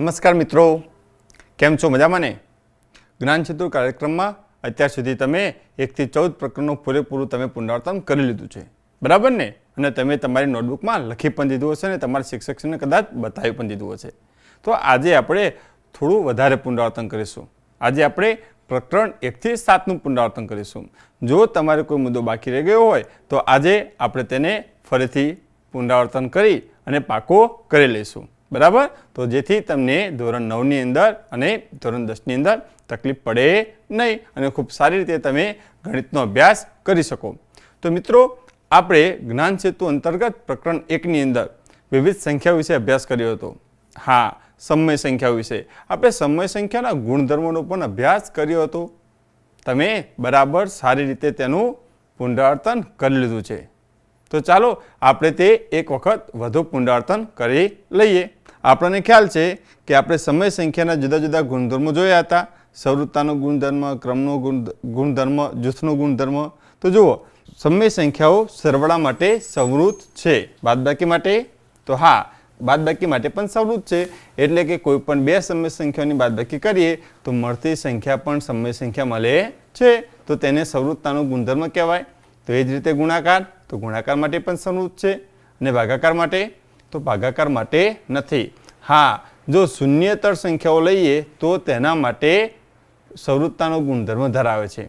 નમસ્કાર મિત્રો, કેમ છો? મજામાં ને? જ્ઞાન ચતુર કાર્યક્રમમાં અત્યાર સુધી તમે 1 થી 14 પ્રકરણનું પૂરેપૂરું તમે પુનરાવર્તન કરી લીધું છે, બરાબર ને? અને તમે તમારી નોટબુકમાં લખી પણ દીધું હશે અને તમારા શિક્ષકને કદાચ બતાવી પણ દીધું હશે. તો આજે આપણે થોડું વધારે પુનરાવર્તન કરીશું. આજે આપણે પ્રકરણ 1 થી 7નું પુનરાવર્તન કરીશું. જો તમારે કોઈ મુદ્દો બાકી રહી ગયો હોય તો આજે આપણે તેને ફરીથી પુનરાવર્તન કરી અને પાકો કરી લઈશું, બરાબર? તો જેથી તમને ધોરણ 9ની અંદર અને ધોરણ 10ની અંદર તકલીફ પડે નહીં અને ખૂબ સારી રીતે તમે ગણિતનો અભ્યાસ કરી શકો. તો મિત્રો, આપણે જ્ઞાન સેતુ અંતર્ગત પ્રકરણ 1ની અંદર વિવિધ સંખ્યાઓ વિશે અભ્યાસ કર્યો હતો. હા, સમય સંખ્યાઓ વિશે આપણે સમય સંખ્યાના ગુણધર્મોનો પણ અભ્યાસ કર્યો હતો. તમે બરાબર સારી રીતે તેનું પુનરાવર્તન કરી લીધું છે. તો ચાલો આપણે તે એક વખત વધુ પુનરાવર્તન કરી લઈએ. આપણને ખ્યાલ છે કે આપણે સમય સંખ્યાના જુદા જુદા ગુણધર્મો જોયા હતા. સવૃત્તાનો ગુણધર્મ, ક્રમનો ગુણધર્મ, જૂથનો ગુણધર્મ. તો જુઓ, સમય સંખ્યાઓ સરવાળા માટે સંવૃત છે, બાદબાકી માટે તો હા, બાદબાકી માટે પણ સંવૃત છે. એટલે કે કોઈ પણ બે સમય સંખ્યાઓની બાદબાકી કરીએ તો મળતી સંખ્યા પણ સમય સંખ્યા મળે છે. તો તેને સંવૃત્તાનો ગુણધર્મ કહેવાય. તો એ જ રીતે ગુણાકાર, તો ગુણાકાર માટે પણ સંવૃત છે. અને ભાગાકાર માટે, તો ભાગાકાર માટે નથી. હા, જો શૂન્યેતર સંખ્યાઓ લઈએ તો તેના માટે સંવૃત્તાનો ગુણધર્મ ધરાવે છે.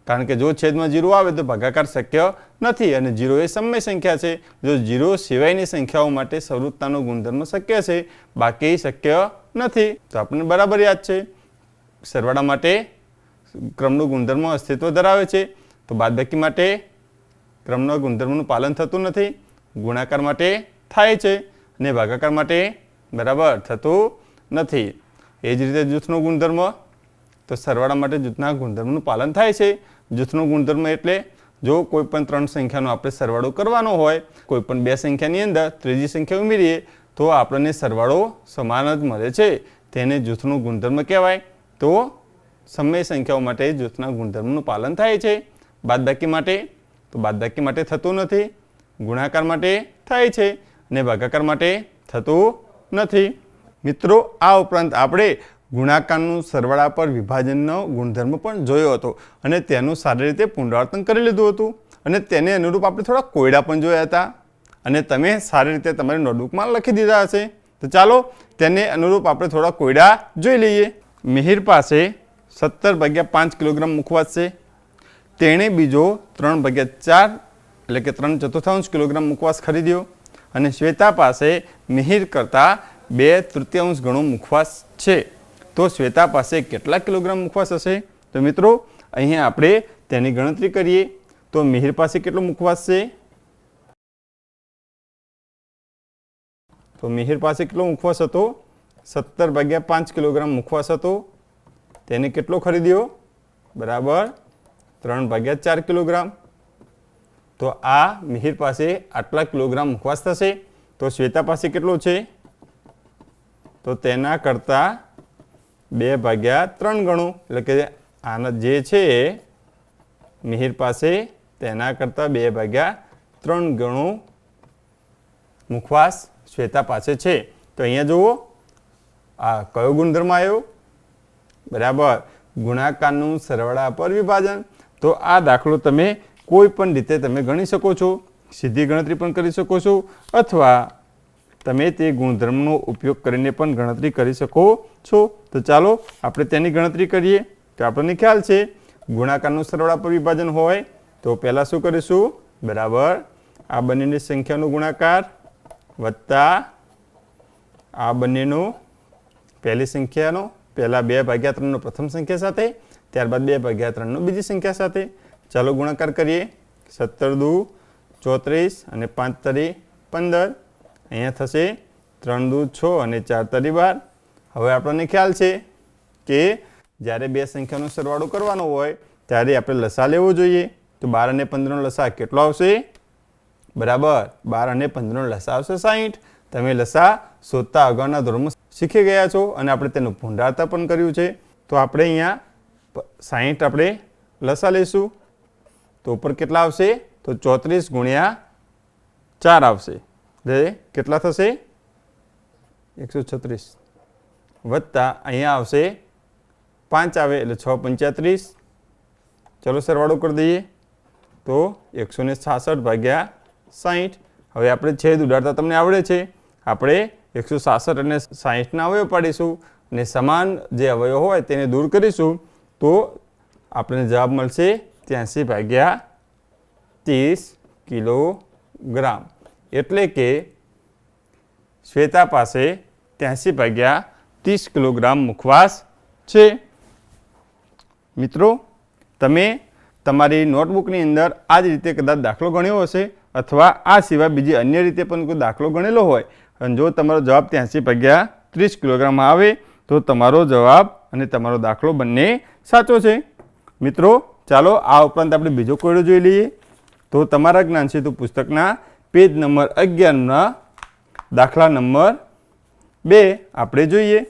કારણ કે જો છેદમાં 0 આવે તો ભાગાકાર શક્ય નથી અને 0 એ સમય સંખ્યા છે. જો 0 સિવાયની સંખ્યાઓ માટે સંવૃત્તાનો ગુણધર્મ શક્ય છે, બાકી શક્ય નથી. તો આપણને બરાબર યાદ છે. સરવાળા માટે ક્રમનો ગુણધર્મ અસ્તિત્વ ધરાવે છે, તો બાદબાકી માટે ક્રમના ગુણધર્મનું પાલન થતું નથી. ગુણાકાર માટે થાય છે અને ભાગાકાર માટે બરાબર થતું નથી. એ જ રીતે જૂથનો ગુણધર્મ, તો સરવાળા માટે જૂથના ગુણધર્મનું પાલન થાય છે. જૂથનો ગુણધર્મ એટલે જો કોઈ પણ 3 સંખ્યાનો આપણે સરવાળો કરવાનો હોય, કોઈ પણ 2 સંખ્યાની અંદર ત્રીજી સંખ્યા ઉમેરીએ તો આપણને સરવાળો સમાન જ મળે છે. તેને જૂથનો ગુણધર્મ કહેવાય. તો સમય સંખ્યાઓ માટે જૂથના ગુણધર્મનું પાલન થાય છે. બાદબાકી માટે, તો બાદબાકી માટે થતું નથી. ગુણાકાર માટે થાય છે અને ભાગાકાર માટે થતું નથી. મિત્રો, આ ઉપરાંત આપણે ગુણાકારનું સરવાળા પર વિભાજનનો ગુણધર્મ પણ જોયો હતો અને તેનું સારી રીતે પુનરાવર્તન કરી લીધું હતું. અને તેને અનુરૂપ આપણે થોડા કોયડા પણ જોયા હતા અને તમે સારી રીતે તમારી નોટબુકમાં લખી દીધા હશે. તો ચાલો તેને અનુરૂપ આપણે થોડા કોયડા જોઈ લઈએ. મિહિર પાસે 17/5 કિલોગ્રામ મુખવાસ છે. તેણે બીજો 3/4 એટલે કે 3/4 કિલોગ્રામ મુખવાસ ખરીદ્યો અને શ્વેતા પાસે મિહિર કરતાં 2/3 ગણો મુખવાસ છે. તો શ્વેતા પાસે કેટલા કિલોગ્રામ મુખવાસ હશે? તો મિત્રો, અહીંયા આપણે તેની ગણતરી કરીએ. તો મિહિર પાસે કેટલો મુખવાસ છે? તો મિહિર પાસે કેટલો મુખવાસ હતો? 17/5 કિલોગ્રામ મુખવાસ હતો. તેને કેટલો ખરીદ્યો? બરાબર 3/4 કિલોગ્રામ. તો આ મિહિર પાસે આટલા કિલોગ્રામ મુખવાસ થશે. તો શ્વેતા પાસે કેટલો છે? તો તેના કરતાં 2/3 ગણું. એટલે કે આના જે છે મિહિર પાસે તેના કરતાં 2/3 ગણું મુખવાસ શ્વેતા પાસે છે. તો અહીંયા જુઓ, આ કયો ગુણધર્મ આવ્યો? બરાબર, ગુણાકારનું સરવાળા પર વિભાજન. તો આ દાખલો તમે કોઈ પણ રીતે તમે ગણી શકો છો. સીધી ગણતરી પણ કરી શકો છો અથવા તમે તે ગુણધર્મનો ઉપયોગ કરીને પણ ગણતરી કરી શકો છો. તો ચાલો આપણે તેની ગણતરી કરીએ. તો આપણને ખ્યાલ છે ગુણાકારનું સરવાળા પર વિભાજન હોય તો પહેલાં શું કરીશું? બરાબર, આ બંનેની સંખ્યાનો ગુણાકાર વત્તા આ બંનેનો પહેલી સંખ્યાનો, પહેલાં 2/3નો પ્રથમ સંખ્યા સાથે, ત્યારબાદ 2/3નો બીજી સંખ્યા સાથે. ચાલો ગુણાકાર કરીએ. 17 × 2 = 34 અને 5 × 15. અહીંયા થશે 3 × 6 અને 4 × 12. હવે આપણને ખ્યાલ છે કે જ્યારે બે સંખ્યાનો સરવાળો કરવાનો હોય ત્યારે આપણે લસા લેવો જોઈએ. તો 12 અને 15નો લસા કેટલો આવશે? બરાબર, 12 અને 15નો લસા આવશે 60. તમે લસા શોધતા અગાઉના ધોરણમાં શીખી ગયા છો અને આપણે તેનું પુનરાવર્તન પણ કર્યું છે. તો આપણે અહીંયા 60 આપણે લસા લઈશું. તો ઉપર કેટલા આવશે? તો 34 × 4 આવશે. કેટલા થશે? 136. વત્તા અહીંયા આવશે 5 આવે એટલે 6 35. ચલો સરવાળો કરી દઈએ તો 166 ભાગ્યા 60. હવે આપણે છેદ ઉડાડતા તમને આવડે છે. આપણે 166 અને 60ના અવયવ પાડીશું અને સમાન જે અવયવ હોય તેને દૂર કરીશું તો આપણને જવાબ મળશે 83 ભાગ્યા 30 કિલોગ્રામ. એટલે કે શ્વેતા પાસે 83 ભાગ્યા 30 કિલોગ્રામ મુખવાસ છે. મિત્રો, તમે તમારી નોટબુકની અંદર આ જ રીતે કદાચ દાખલો ગણ્યો હશે અથવા આ સિવાય બીજી અન્ય રીતે પણ કોઈ દાખલો ગણેલો હોય અને જો તમારો જવાબ 83 ભાગ્યા 30 કિલોગ્રામ આવે તો તમારો જવાબ અને તમારો દાખલો બંને સાચો છે. મિત્રો, ચાલો આ ઉપરાંત આપણે બીજો કોયડો જોઈ લઈએ. તો તમારા જ્ઞાન સેતુ પુસ્તકના પેજ નંબર 11ના દાખલા નંબર 2 આપણે જોઈએ.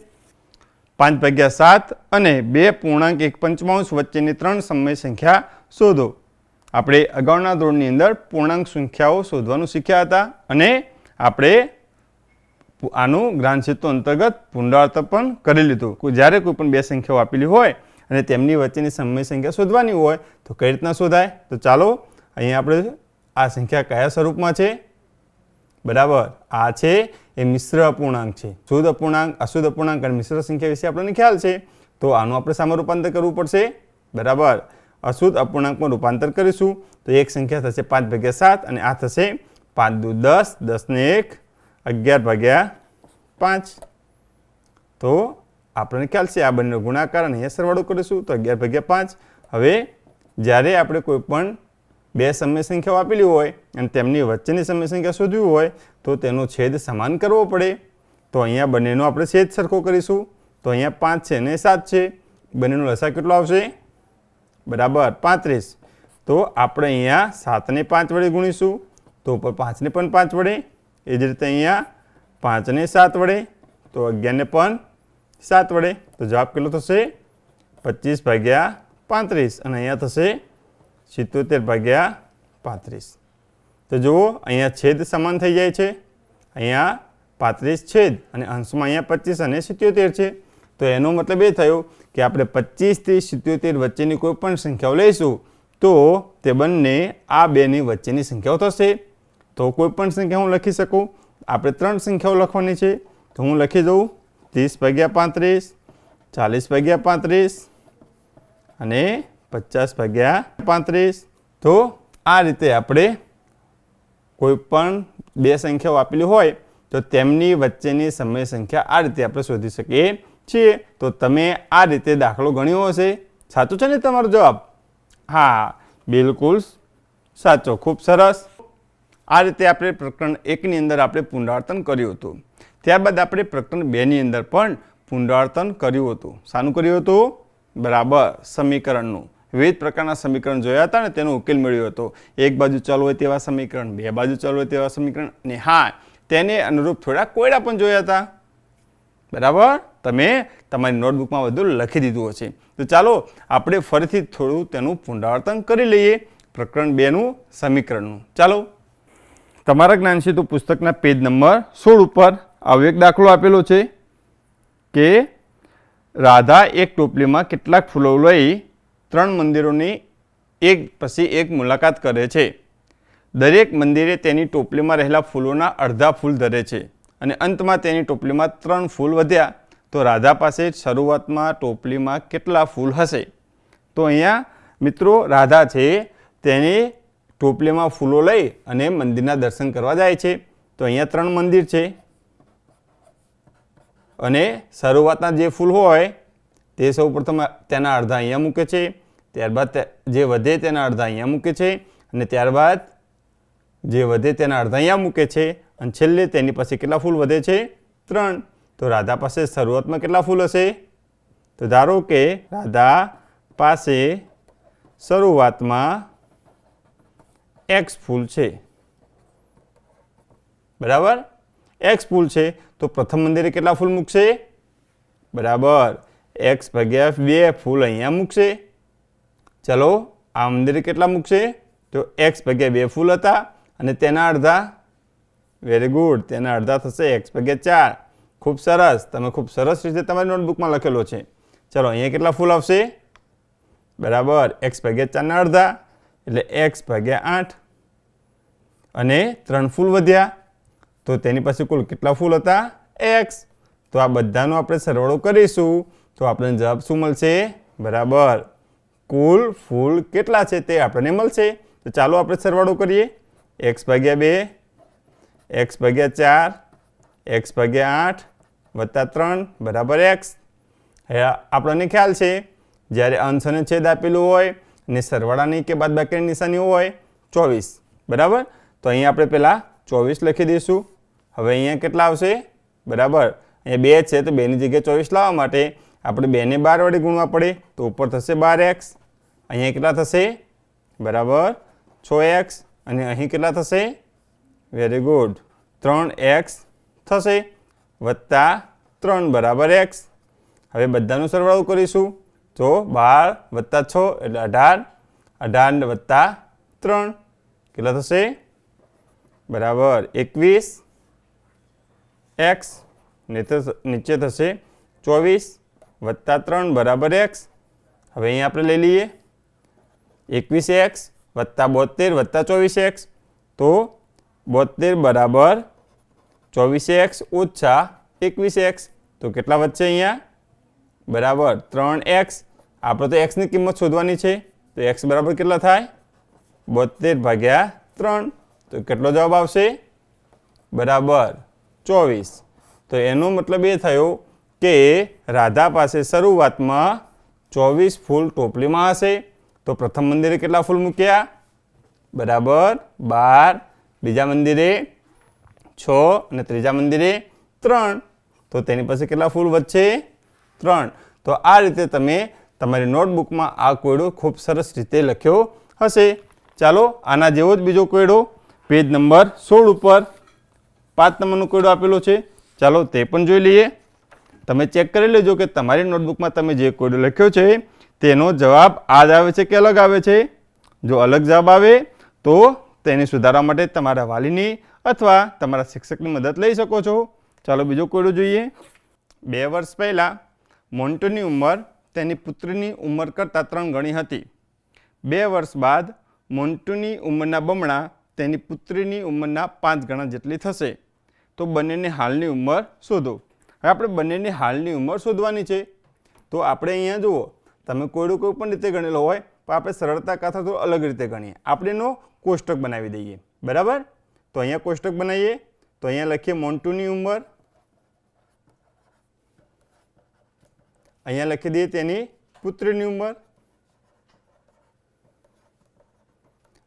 5 ભાગ્યા 7 અને 2.1 વચ્ચેની 3 સમય સંખ્યા શોધો. આપણે અગાઉના ધોરણની અંદર પૂર્ણાંક સંખ્યાઓ શોધવાનું શીખ્યા હતા અને આપણે આનું જ્ઞાન સેતુ અંતર્ગત પુનરાવર્તન પણ કરી લીધું. જ્યારે કોઈ પણ 2 સંખ્યાઓ આપેલી હોય અને તેમની વચ્ચેની સમય સંખ્યા શોધવાની હોય તો કઈ રીતના શોધાય? તો ચાલો અહીંયા આપણે આ સંખ્યા કયા સ્વરૂપમાં છે? બરાબર, આ છે એ મિશ્ર અપૂર્ણાંક છે. શુદ્ધ અપૂર્ણાંક, અશુદ્ધ અપૂર્ણાંક અને મિશ્ર સંખ્યા વિશે આપણને ખ્યાલ છે. તો આનું આપણે સામા રૂપાંતર કરવું પડશે. બરાબર, અશુદ્ધ અપૂર્ણાંકમાં રૂપાંતર કરીશું તો એક સંખ્યા થશે 5 ભાગ્યા 7 અને આ થશે 5 દુ 10, 10 ને 1 11 ભાગ્યા 5. તો આપણને ખ્યાલ છે આ બંનેનો ગુણાકાર અને અહીંયા સરવાળો કરીશું તો 11 ભાગ્યા 5. હવે જ્યારે આપણે કોઈ પણ 2 સમય સંખ્યાઓ આપેલી હોય અને તેમની વચ્ચેની સમય સંખ્યા શોધવી હોય તો તેનો છેદ સમાન કરવો પડે. તો અહીંયા બંનેનો આપણે છેદ સરખો કરીશું. તો અહીંયા 5 છે અને 7 છે. બંનેનો લસા કેટલો આવશે? બરાબર 35. તો આપણે અહીંયા 7 ને 5 વડે ગુણીશું તો ઉપર 5 ને પણ 5 વડે. એ જ રીતે અહીંયા 5 ને 7 વડે તો 11 ને પણ 7 વડે. તો જવાબ કેટલો થશે? 25 ભાગ્યા 35 અને અહીંયા થશે 77 ભાગ્યા 35. તો જુઓ અહીંયા છેદ સમાન થઈ જાય છે. અહીંયા 35 છેદ અને અંશમાં અહીંયા 25 અને 77 છે. તો એનો મતલબ એ થયો કે આપણે 25 થી 77 વચ્ચેની કોઈ પણ સંખ્યાઓ લઈશું તો તે બંને આ બેની વચ્ચેની સંખ્યાઓ થશે. તો કોઈ પણ સંખ્યા હું લખી શકું. આપણે 3 સંખ્યાઓ લખવાની છે તો હું લખી દઉં 30 ભાગ્યા 35, 40 ભાગ્યા 35 અને 50 ભાગ્યા 35. તો આ રીતે આપણે કોઈ પણ 2 સંખ્યાઓ આપેલી હોય તો તેમની વચ્ચેની સમય સંખ્યા આ રીતે આપણે શોધી શકીએ છીએ. તો તમે આ રીતે દાખલો ગણ્યો હશે. સાચું છે ને તમારો જવાબ? હા, બિલકુલ સાચો. ખૂબ સરસ. આ રીતે આપણે પ્રકરણ 1ની અંદર આપણે પુનરાવર્તન કર્યું હતું. ત્યારબાદ આપણે પ્રકરણ 2ની અંદર પણ પુનરાવર્તન કર્યું હતું. શાનું કર્યું હતું? બરાબર, સમીકરણનું. વિવિધ પ્રકારના સમીકરણ જોયા હતા ને તેનો ઉકેલ મેળવ્યો હતો. એક બાજુ ચલ હોય તેવા સમીકરણ, 2 બાજુ ચલ હોય તેવા સમીકરણ અને હા, તેને અનુરૂપ થોડા કોયડા પણ જોયા હતા. બરાબર, તમે તમારી નોટબુકમાં બધું લખી દીધું હશે. તો ચાલો આપણે ફરીથી થોડું તેનું પુનરાવર્તન કરી લઈએ પ્રકરણ 2નું સમીકરણનું. ચાલો, તમારા જ્ઞાન સેતુ પુસ્તકના પેજ નંબર 16 ઉપર આવો એક દાખલો આપેલો છે કે રાધા એક ટોપલીમાં કેટલાક ફૂલો લઈ 3 મંદિરોની એક પછી એક મુલાકાત કરે છે. દરેક મંદિરે તેની ટોપલીમાં રહેલા ફૂલોના અડધા ફૂલ ધરે છે અને અંતમાં તેની ટોપલીમાં 3 ફૂલ વધ્યા. તો રાધા પાસે શરૂઆતમાં ટોપલીમાં કેટલા ફૂલ હશે? તો અહીંયા મિત્રો રાધા છે તેની ટોપલીમાં ફૂલો લઈ અને મંદિરના દર્શન કરવા જાય છે. તો અહીંયા 3 મંદિર છે અને શરૂઆતના જે ફૂલ હોય તે સૌ પ્રથમ તેના અડધા અહીંયા મૂકે છે. ત્યારબાદ જે વધે તેના અડધા અહીંયા મૂકે છે અને ત્યારબાદ જે વધે તેના અડધા અહીંયા મૂકે છે અને છેલ્લે તેની પાસે કેટલા ફૂલ વધે છે? 3. તો રાધા પાસે શરૂઆતમાં કેટલા ફૂલ હશે? તો ધારો કે રાધા પાસે શરૂઆતમાં x ફૂલ છે. બરાબર, x ફૂલ છે તો પ્રથમ મંદિરે કેટલા ફૂલ મૂકશે? બરાબર, x ભાગ્યા 2 ફૂલ અહીંયા મૂકશે. ચલો, આ મંદિરે કેટલા મૂકશે? તો x ભાગ્યા 2 ફૂલ હતા અને તેના અડધા. વેરી ગુડ, તેના અડધા થશે x ભાગ્યા 4. ખૂબ સરસ, તમે ખૂબ સરસ રીતે તમારી નોટબુકમાં લખેલો છે. ચલો અહીંયા કેટલા ફૂલ આવશે? બરાબર, x ભાગ્યા 4 અડધા એટલે x ભાગ્યા 8 અને 3 ફૂલ વધ્યા તો તેની પાસે કુલ કેટલા ફૂલ હતા? x. તો આ બધાનો આપણે સરવાળો કરીશું તો આપણને જવાબ શું મળશે? બરાબર, કુલ ફૂલ કેટલા છે તે આપણને મળશે. તો ચાલો આપણે સરવાળો કરીએ. x ભાગ્યા 2, x ભાગ્યા 4, x ભાગ્યા 8 વત્તા 3 બરાબર x. આપણને ખ્યાલ છે જ્યારે અંશ અને છેદ આપેલું હોય અને સરવાળાની કે બાદબાકીની નિશાની હોય 24 બરાબર. તો અહીંયા આપણે પહેલાં 24 લખી દઈશું. હવે અહીંયા કેટલા આવશે? બરાબર, અહીંયા 2 છે તો 2ની જગ્યાએ 24 લાવવા માટે આપણે 2ને 12 વડે ગુણવા પડે તો ઉપર થશે 12x. અહીંયા કેટલા થશે? બરાબર 6x અને અહીં કેટલા થશે? વેરી ગુડ 3x થશે વત્તા 3 બરાબર x. હવે બધાનો સરવાળો કરીશું તો 12 વત્તા 6 એટલે 18, 18 વત્તા 3 કેટલા થશે? બરાબર 21x. નીચે થશે 24 વત્તા 3 બરાબર x. હવે અહીંયા આપણે લઈ લઈએ 21x વત્તા 72 વત્તા 24x તો 72 બરાબર 24x ઓછા 21x તો કેટલા વધશે અહીંયા? બરાબર 3x. આપણે તો x ની કિંમત શોધવાની છે તો x બરાબર કેટલા થાય? 72 ભાગ્યા 3 તો કેટલો જવાબ આવશે? બરાબર 24. તો એનો મતલબ એ થયો કે રાધા પાસે શરૂઆતમાં 24 ફૂલ ટોપલીમાં હશે. તો પ્રથમ મંદિરે કેટલા ફૂલ મૂક્યા? બરાબર 12, બીજા મંદિરે 6 અને ત્રીજા મંદિરે 3 તો તેની પાસે કેટલા ફૂલ વધશે? 3. તો આ રીતે તમે તમારી નોટબુકમાં આ કોયડો ખૂબ સરસ રીતે લખ્યો હશે. ચાલો આના જેવો જ બીજો કોયડો પેજ નંબર 16 ઉપર 5 નંબરનો કોયડો આપેલો છે. ચાલો તે પણ જોઈ લઈએ. તમે ચેક કરી લેજો કે તમારી નોટબુકમાં તમે જે કોયડો લખ્યો છે તેનો જવાબ આ જ આવે છે કે અલગ આવે છે. જો અલગ જવાબ આવે તો તેને સુધારવા માટે તમારા વાલીની અથવા તમારા શિક્ષકની મદદ લઈ શકો છો. ચાલો બીજો કોયડો જોઈએ. 2 વર્ષ પહેલાં મોન્ટુની ઉંમર તેની પુત્રીની ઉંમર કરતાં 3 ગણી હતી. 2 વર્ષ બાદ મોન્ટુની ઉંમરના બમણા તેની પુત્રીની ઉંમરના 5 ગણા જેટલી થશે. તો બંનેની હાલની ઉંમર શોધો. હવે આપણે બંનેની હાલની ઉંમર શોધવાની છે. તો આપણે અહીંયા જુઓ, તમે કોયડો કોઈ પણ રીતે ગણેલો હોય પણ આપણે સરળતા ખાતર તો અલગ રીતે ગણીએ. આપણે એનો કોષ્ટક બનાવી દઈએ. બરાબર, તો અહીંયા કોષ્ટક બનાવીએ. તો અહીંયા લખીએ મોન્ટુની ઉંમર, અહીંયા લખી દઈએ તેની પુત્રીની ઉંમર.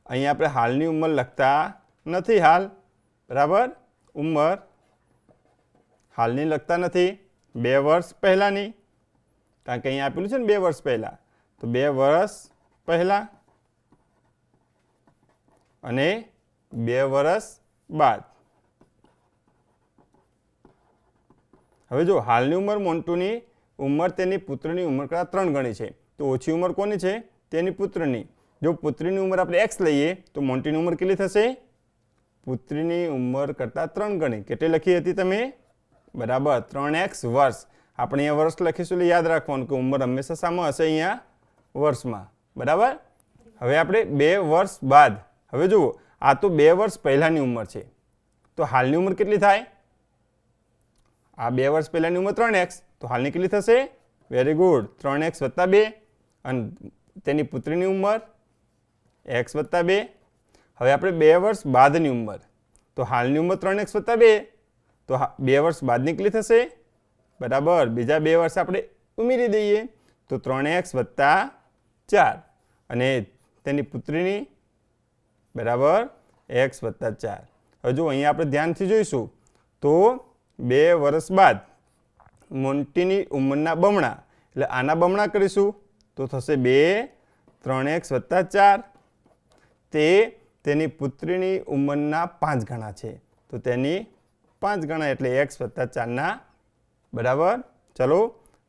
અહીંયા આપણે હાલની ઉંમર લખતા નથી. હાલ બરાબર, ઉંમર હાલની લખતા નથી. 2 વર્ષ પહેલાંની, કારણ કે અહીંયા આપેલું છે ને 2 વર્ષ પહેલાં, તો 2 વર્ષ પહેલાં અને 2 વર્ષ બાદ. હવે જો હાલની ઉંમર મોન્ટુની ઉંમર તેની પુત્રની ઉંમર કરતાં 3 ગણી છે તો ઓછી ઉંમર કોની છે? તેની પુત્રની. જો પુત્રીની ઉંમર આપણે x લઈએ તો મોન્ટીની ઉંમર કેટલી થશે? પુત્રીની ઉંમર કરતાં 3 ગણી. કેટલી લખી હતી તમે? બરાબર 3x વર્ષ. આપણે અહીંયા વર્ષ લખીશું એટલે યાદ રાખવાનું કે ઉંમર હંમેશા શામાં હશે? અહીંયા વર્ષમાં. બરાબર. હવે આપણે 2 વર્ષ બાદ, હવે જુઓ આ તો 2 વર્ષ પહેલાંની ઉંમર છે તો હાલની ઉંમર કેટલી થાય? આ 2 વર્ષ પહેલાંની ઉંમર 3x તો હાલની કેટલી થશે? વેરી ગુડ 3x વત્તા 2 અને તેની પુત્રીની ઉંમર x વત્તા 2. હવે આપણે 2 વર્ષ બાદની ઉંમર, તો હાલની ઉંમર 3x વત્તા 2 તો 2 વર્ષ બાદની કેટલી થશે? બરાબર, બીજા 2 વર્ષ આપણે ઉમેરી દઈએ તો 3x વત્તા 4 અને તેની પુત્રીની બરાબર x વત્તા 4. હવે જો અહીંયા આપણે ધ્યાનથી જોઈશું તો 2 વર્ષ બાદ મોન્ટીની ઉંમરના બમણા, એટલે આના બમણા કરીશું તો થશે 2 3x વત્તા 4. તે તેની પુત્રીની ઉંમરના 5 ગણા છે તો તેની 5 ગણા એટલે x વત્તા 4ના બરાબર. ચલો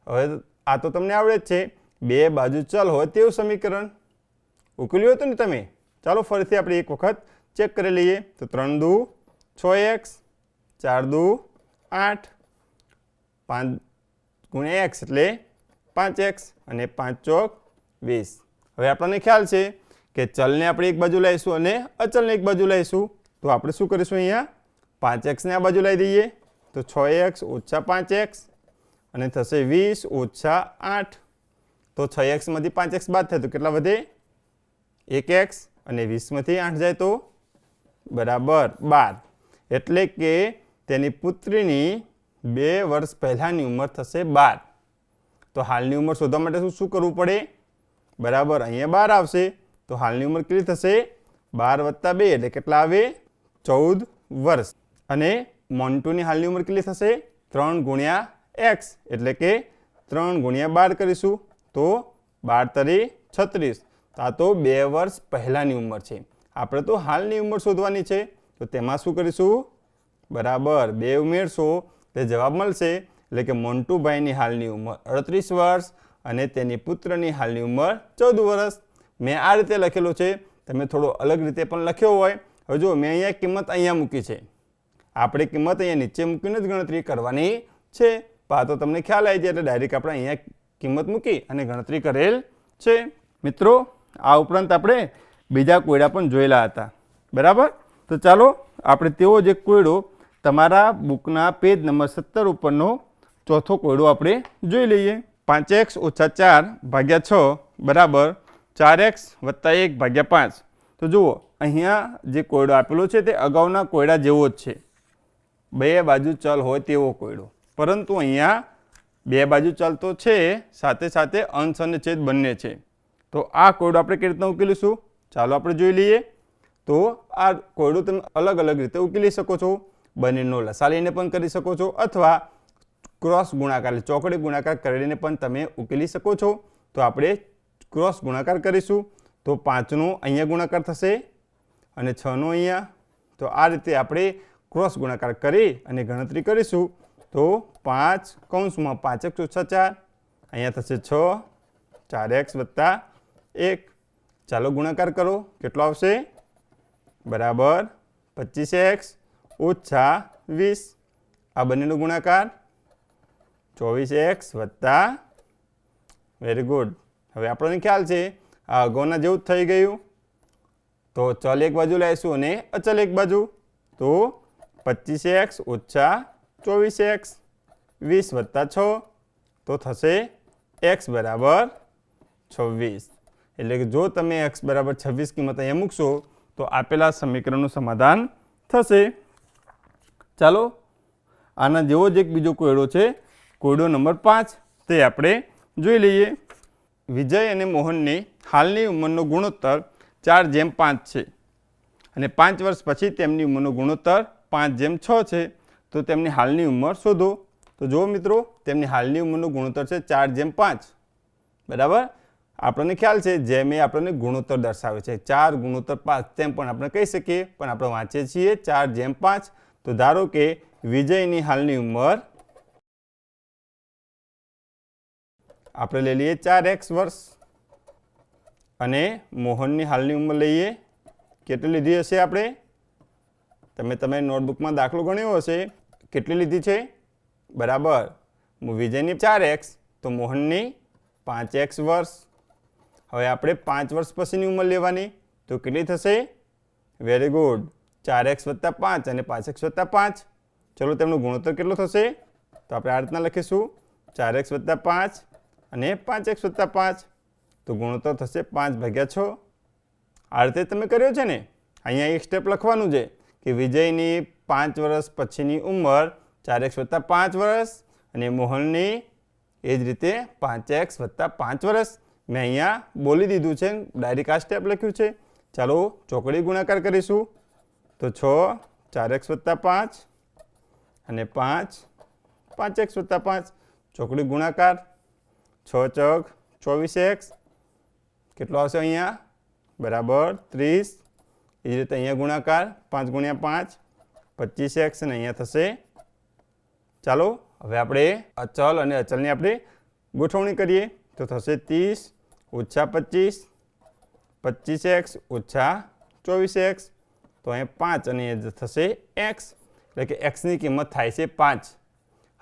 હવે આ તો તમને આવડે જ છે. 2 બાજુ ચલ હોય તેવું સમીકરણ ઉકેલ્યું હતું ને તમે? ચાલો ફરીથી આપણે એક વખત ચેક કરી લઈએ. તો 3 દુ 6x, 4 દુ 8 5 ગુણ્યા એક્સ એટલે 5x અને 5 ચોક 20. હવે આપણને ખ્યાલ છે કે ચલને આપણે એક બાજુ લાવીશું અને અચલને એક બાજુ લાવીશું. તો આપણે શું કરીશું? અહીંયા 5x ને આ બાજુ લાવી દઈએ તો 6x ઓછા 5x અને થશે 20 ઓછા 8. તો 6x માંથી 5x બાદ થાય તો કેટલા વધે? 1x અને 20 માંથી 8 જાય તો બરાબર 12. એટલે કે તેની પુત્રીની 2 વર્ષ પહેલાંની ઉંમર થશે 12. તો હાલની ઉંમર શોધવા માટે શું કરવું પડે? બરાબર અહીંયા 12 આવશે. તો હાલની ઉંમર કેટલી થશે? 12 વત્તા 2 એટલે કેટલા આવે? 14 વર્ષ. અને મોન્ટુની હાલની ઉંમર કેટલી થશે? 3 ગુણ્યા x એટલે કે 3 ગુણ્યા 12 કરીશું તો 12 તરી 36. તો આ તો 2 વર્ષ પહેલાંની ઉંમર છે. આપણે તો હાલની ઉંમર શોધવાની છે. તો તેમાં શું કરીશું? બરાબર 2 ઉમેરશો તે જવાબ મળશે. એટલે કે મોન્ટુભાઈની હાલની ઉંમર 38 વર્ષ અને તેની પુત્રની હાલની ઉંમર 14 વર્ષ. મેં આ રીતે લખેલો છે. તમે થોડો અલગ રીતે પણ લખ્યો હોય. હવે જો મેં અહીંયા કિંમત અહીંયા મૂકી છે. આપણે કિંમત અહીંયા નીચે મૂકીને જ ગણતરી કરવાની છે. તો તમને ખ્યાલ આવી જાય એટલે ડાયરેક્ટ આપણે અહીંયા કિંમત મૂકી અને ગણતરી કરેલ છે. મિત્રો આ ઉપરાંત આપણે બીજા કોયડા પણ જોયેલા હતા. બરાબર. તો ચાલો આપણે તેવો જ એક કોયડો તમારા બુકના પેજ નંબર 17 ઉપરનો ચોથો કોયડો આપણે જોઈ લઈએ. 5x ઓછા 4 ભાગ્યા 6 બરાબર 4x વત્તા 1 ભાગ્યા 5. તો જુઓ અહીંયા જે કોયડો આપેલો છે તે અગાઉના કોયડા જેવો જ છે. 2 બાજુ ચલ હોય તેવો કોયડો. પરંતુ અહીંયા 2 બાજુ ચલ તો છે, સાથે સાથે અંશ અને છેદ બંને છે. તો આ કોયડો આપણે કેવી રીતના ઉકેલીશું? ચાલો આપણે જોઈ લઈએ. તો આ કોયડો તમે અલગ અલગ રીતે ઉકેલી શકો છો. બંનેનો લસા લઈને પણ કરી શકો છો અથવા ક્રોસ ગુણાકાર ચોકડી ગુણાકાર કરીને પણ તમે ઉકેલી શકો છો. તો આપણે ક્રોસ ગુણાકાર કરીશું. તો 5નો અહીંયા ગુણાકાર થશે અને 6નો અહીંયા. તો આ રીતે આપણે ક્રોસ ગુણાકાર કરી અને ગણતરી કરીશું. તો 5 કૌંસમાં 5x ઓછા 4 અહીંયા થશે 6 4x વત્તા 1. ચાલો ગુણાકાર કરો. કેટલો આવશે? બરાબર 25x ઓછા 20. આ બંનેનો ગુણાકાર 24x વત્તા વેરી ગુડ. હવે આપણને ખ્યાલ છે આ અગાઉના જેવું જ થઈ ગયું. તો ચલ એક બાજુ લાવીશું અને અચલ એક બાજુ. તો 25x ઓછા 24x 20 વત્તા 6 તો થશે x બરાબર 26. એટલે કે જો તમે x બરાબર 26 કિંમત અહીંયા મૂકશો તો આપેલા સમીકરણનું સમાધાન થશે. ચાલો આના જેવો જ એક બીજો કોયડો છે, કોયડો નંબર 5, તે આપણે જોઈ લઈએ. વિજય અને મોહનની હાલની ઉંમરનો ગુણોત્તર 4:5 છે અને 5 વર્ષ પછી તેમની ઉંમરનો ગુણોત્તર 5:6 છે. તો તેમની હાલની ઉંમર શોધો. તો જુઓ મિત્રો, તેમની હાલની ઉંમરનો ગુણોત્તર છે 4:5. બરાબર. આપણને ખ્યાલ છે જેમ એ આપણને ગુણોત્તર દર્શાવે છે 4 ગુણોત્તર 5 તેમ પણ આપણે કહી શકીએ, પણ આપણે વાંચીએ છીએ 4:5. તો ધારો કે વિજયની હાલની ઉંમર આપણે લઈ લઈએ 4x વર્ષ અને મોહનની હાલની ઉંમર લઈએ. કેટલી લીધી હશે આપણે? તમે નોટબુકમાં દાખલો ગણ્યો હશે. કેટલી લીધી છે? બરાબર. વિજયની 4x તો મોહનની 5x વર્ષ. હવે આપણે 5 વર્ષ પછીની ઉંમર લેવાની. તો કેટલી થશે? Very good. 4x વત્તા 5 અને 5x વત્તા 5. ચલો તેમનો ગુણોત્તર કેટલો થશે? તો આપણે આ રીતના લખીશું 4x વત્તા 5 અને 5x વત્તા 5. તો ગુણોત્તર થશે 5/6. આ રીતે તમે કર્યો છે ને. અહીંયા એક સ્ટેપ લખવાનું છે કે વિજયની 5 વર્ષ પછીની ઉંમર 4x વત્તા 5 વર્ષ અને મોહનની એ જ રીતે 5x વત્તા 5 વર્ષ. મેં અહીંયા બોલી દીધું છે, ડાયરેક્ટ આ સ્ટેપ લખ્યું છે. ચાલો ચોકડી ગુણાકાર કરીશું. તો 6 4x વત્તા 5 અને 5 5x વત્તા 5. ચોકડી ગુણાકાર 6 ચોક 24x. કેટલો આવશે અહીંયા? બરાબર 30. એ જ રીતે અહીંયા ગુણાકાર 5 ગુણ્યા 5 25x અને અહીંયા થશે. ચાલો હવે આપણે અચલ અને અચલની આપણે ગોઠવણી કરીએ. તો થશે 30 ઓછા 25 25x ઓછા 24x. તો અહીંયા 5 અને એ થશે x. એટલે કે xની કિંમત થાય છે 5.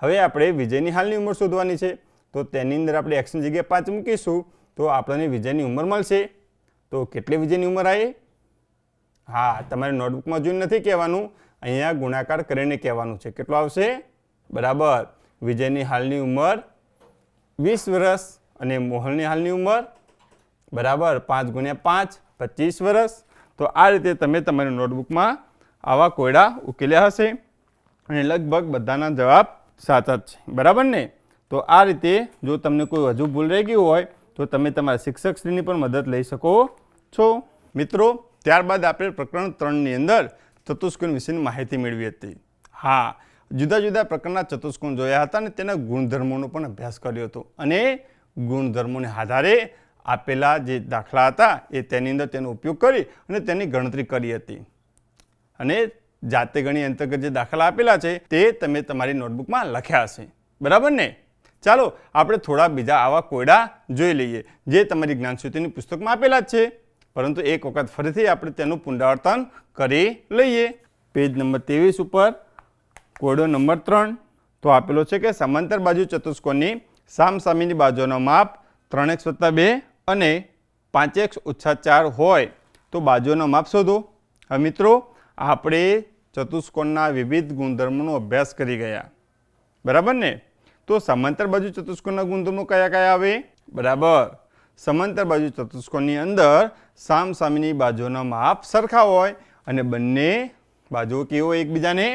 હવે આપણે વિજયની હાલની ઉંમર શોધવાની છે, તો તેની અંદર આપણે એક્સની જગ્યાએ 5 મૂકીશું તો આપણને વિજયની ઉંમર મળશે. તો કેટલી વિજયની ઉંમર આવી? હા, તમારે નોટબુકમાં જોઈને નથી કહેવાનું, અહીંયા ગુણાકાર કરીને કહેવાનું છે. કેટલો આવશે? બરાબર, વિજયની હાલની ઉંમર 20 વર્ષ અને મોહનની હાલની ઉંમર બરાબર 5 ગુણ્યા 5 25 વર્ષ. તો આ રીતે તમે તમારી નોટબુકમાં આવા કોયડા ઉકેલ્યા હશે અને લગભગ બધાના જવાબ સાચા જ છે. બરાબર ને? તો આ રીતે જો તમને કોઈ હજુ ભૂલ રહી ગયું હોય તો તમે તમારા શિક્ષકશ્રીની પણ મદદ લઈ શકો છો. મિત્રો, ત્યારબાદ આપણે પ્રકરણ 3ની અંદર ચતુષ્કોણ વિશેની માહિતી મેળવી હતી. હા, જુદા જુદા પ્રકારના ચતુષ્કોણ જોયા હતા અને તેના ગુણધર્મોનો પણ અભ્યાસ કર્યો હતો અને ગુણધર્મોને આધારે આપેલા જે દાખલા હતા એ તેની અંદર તેનો ઉપયોગ કરી અને તેની ગણતરી કરી હતી. અને જાતે ગણી અંતર્ગત જે દાખલા આપેલા છે તે તમે તમારી નોટબુકમાં લખ્યા હશે. બરાબર ને? ચાલો આપણે થોડા બીજા આવા કોયડા જોઈ લઈએ જે તમારી જ્ઞાનસૂત્રની પુસ્તકમાં આપેલા જ છે, પરંતુ એક વખત ફરીથી આપણે તેનું પુનરાવર્તન કરી લઈએ. પેજ નંબર 23 ઉપર કોયડો નંબર 3 તો આપેલો છે કે સમાંતર બાજુ ચતુષ્કોણની સામસામેની બાજુનો માપ 3x + 2 અને 5x - 4 હોય તો બાજુનો માપ શોધો. હવે મિત્રો, આપણે ચતુષ્કોણના વિવિધ ગુણધર્મોનો અભ્યાસ કરી ગયા. બરાબર ને? તો સમાંતર બાજુ ચતુષ્કોણના ગુણધર્મો કયા કયા આવે? બરાબર, સમાંતર બાજુ ચતુષ્કોણની અંદર સામસામેની બાજુના માપ સરખા હોય અને બંને બાજુઓ કેવો એકબીજાને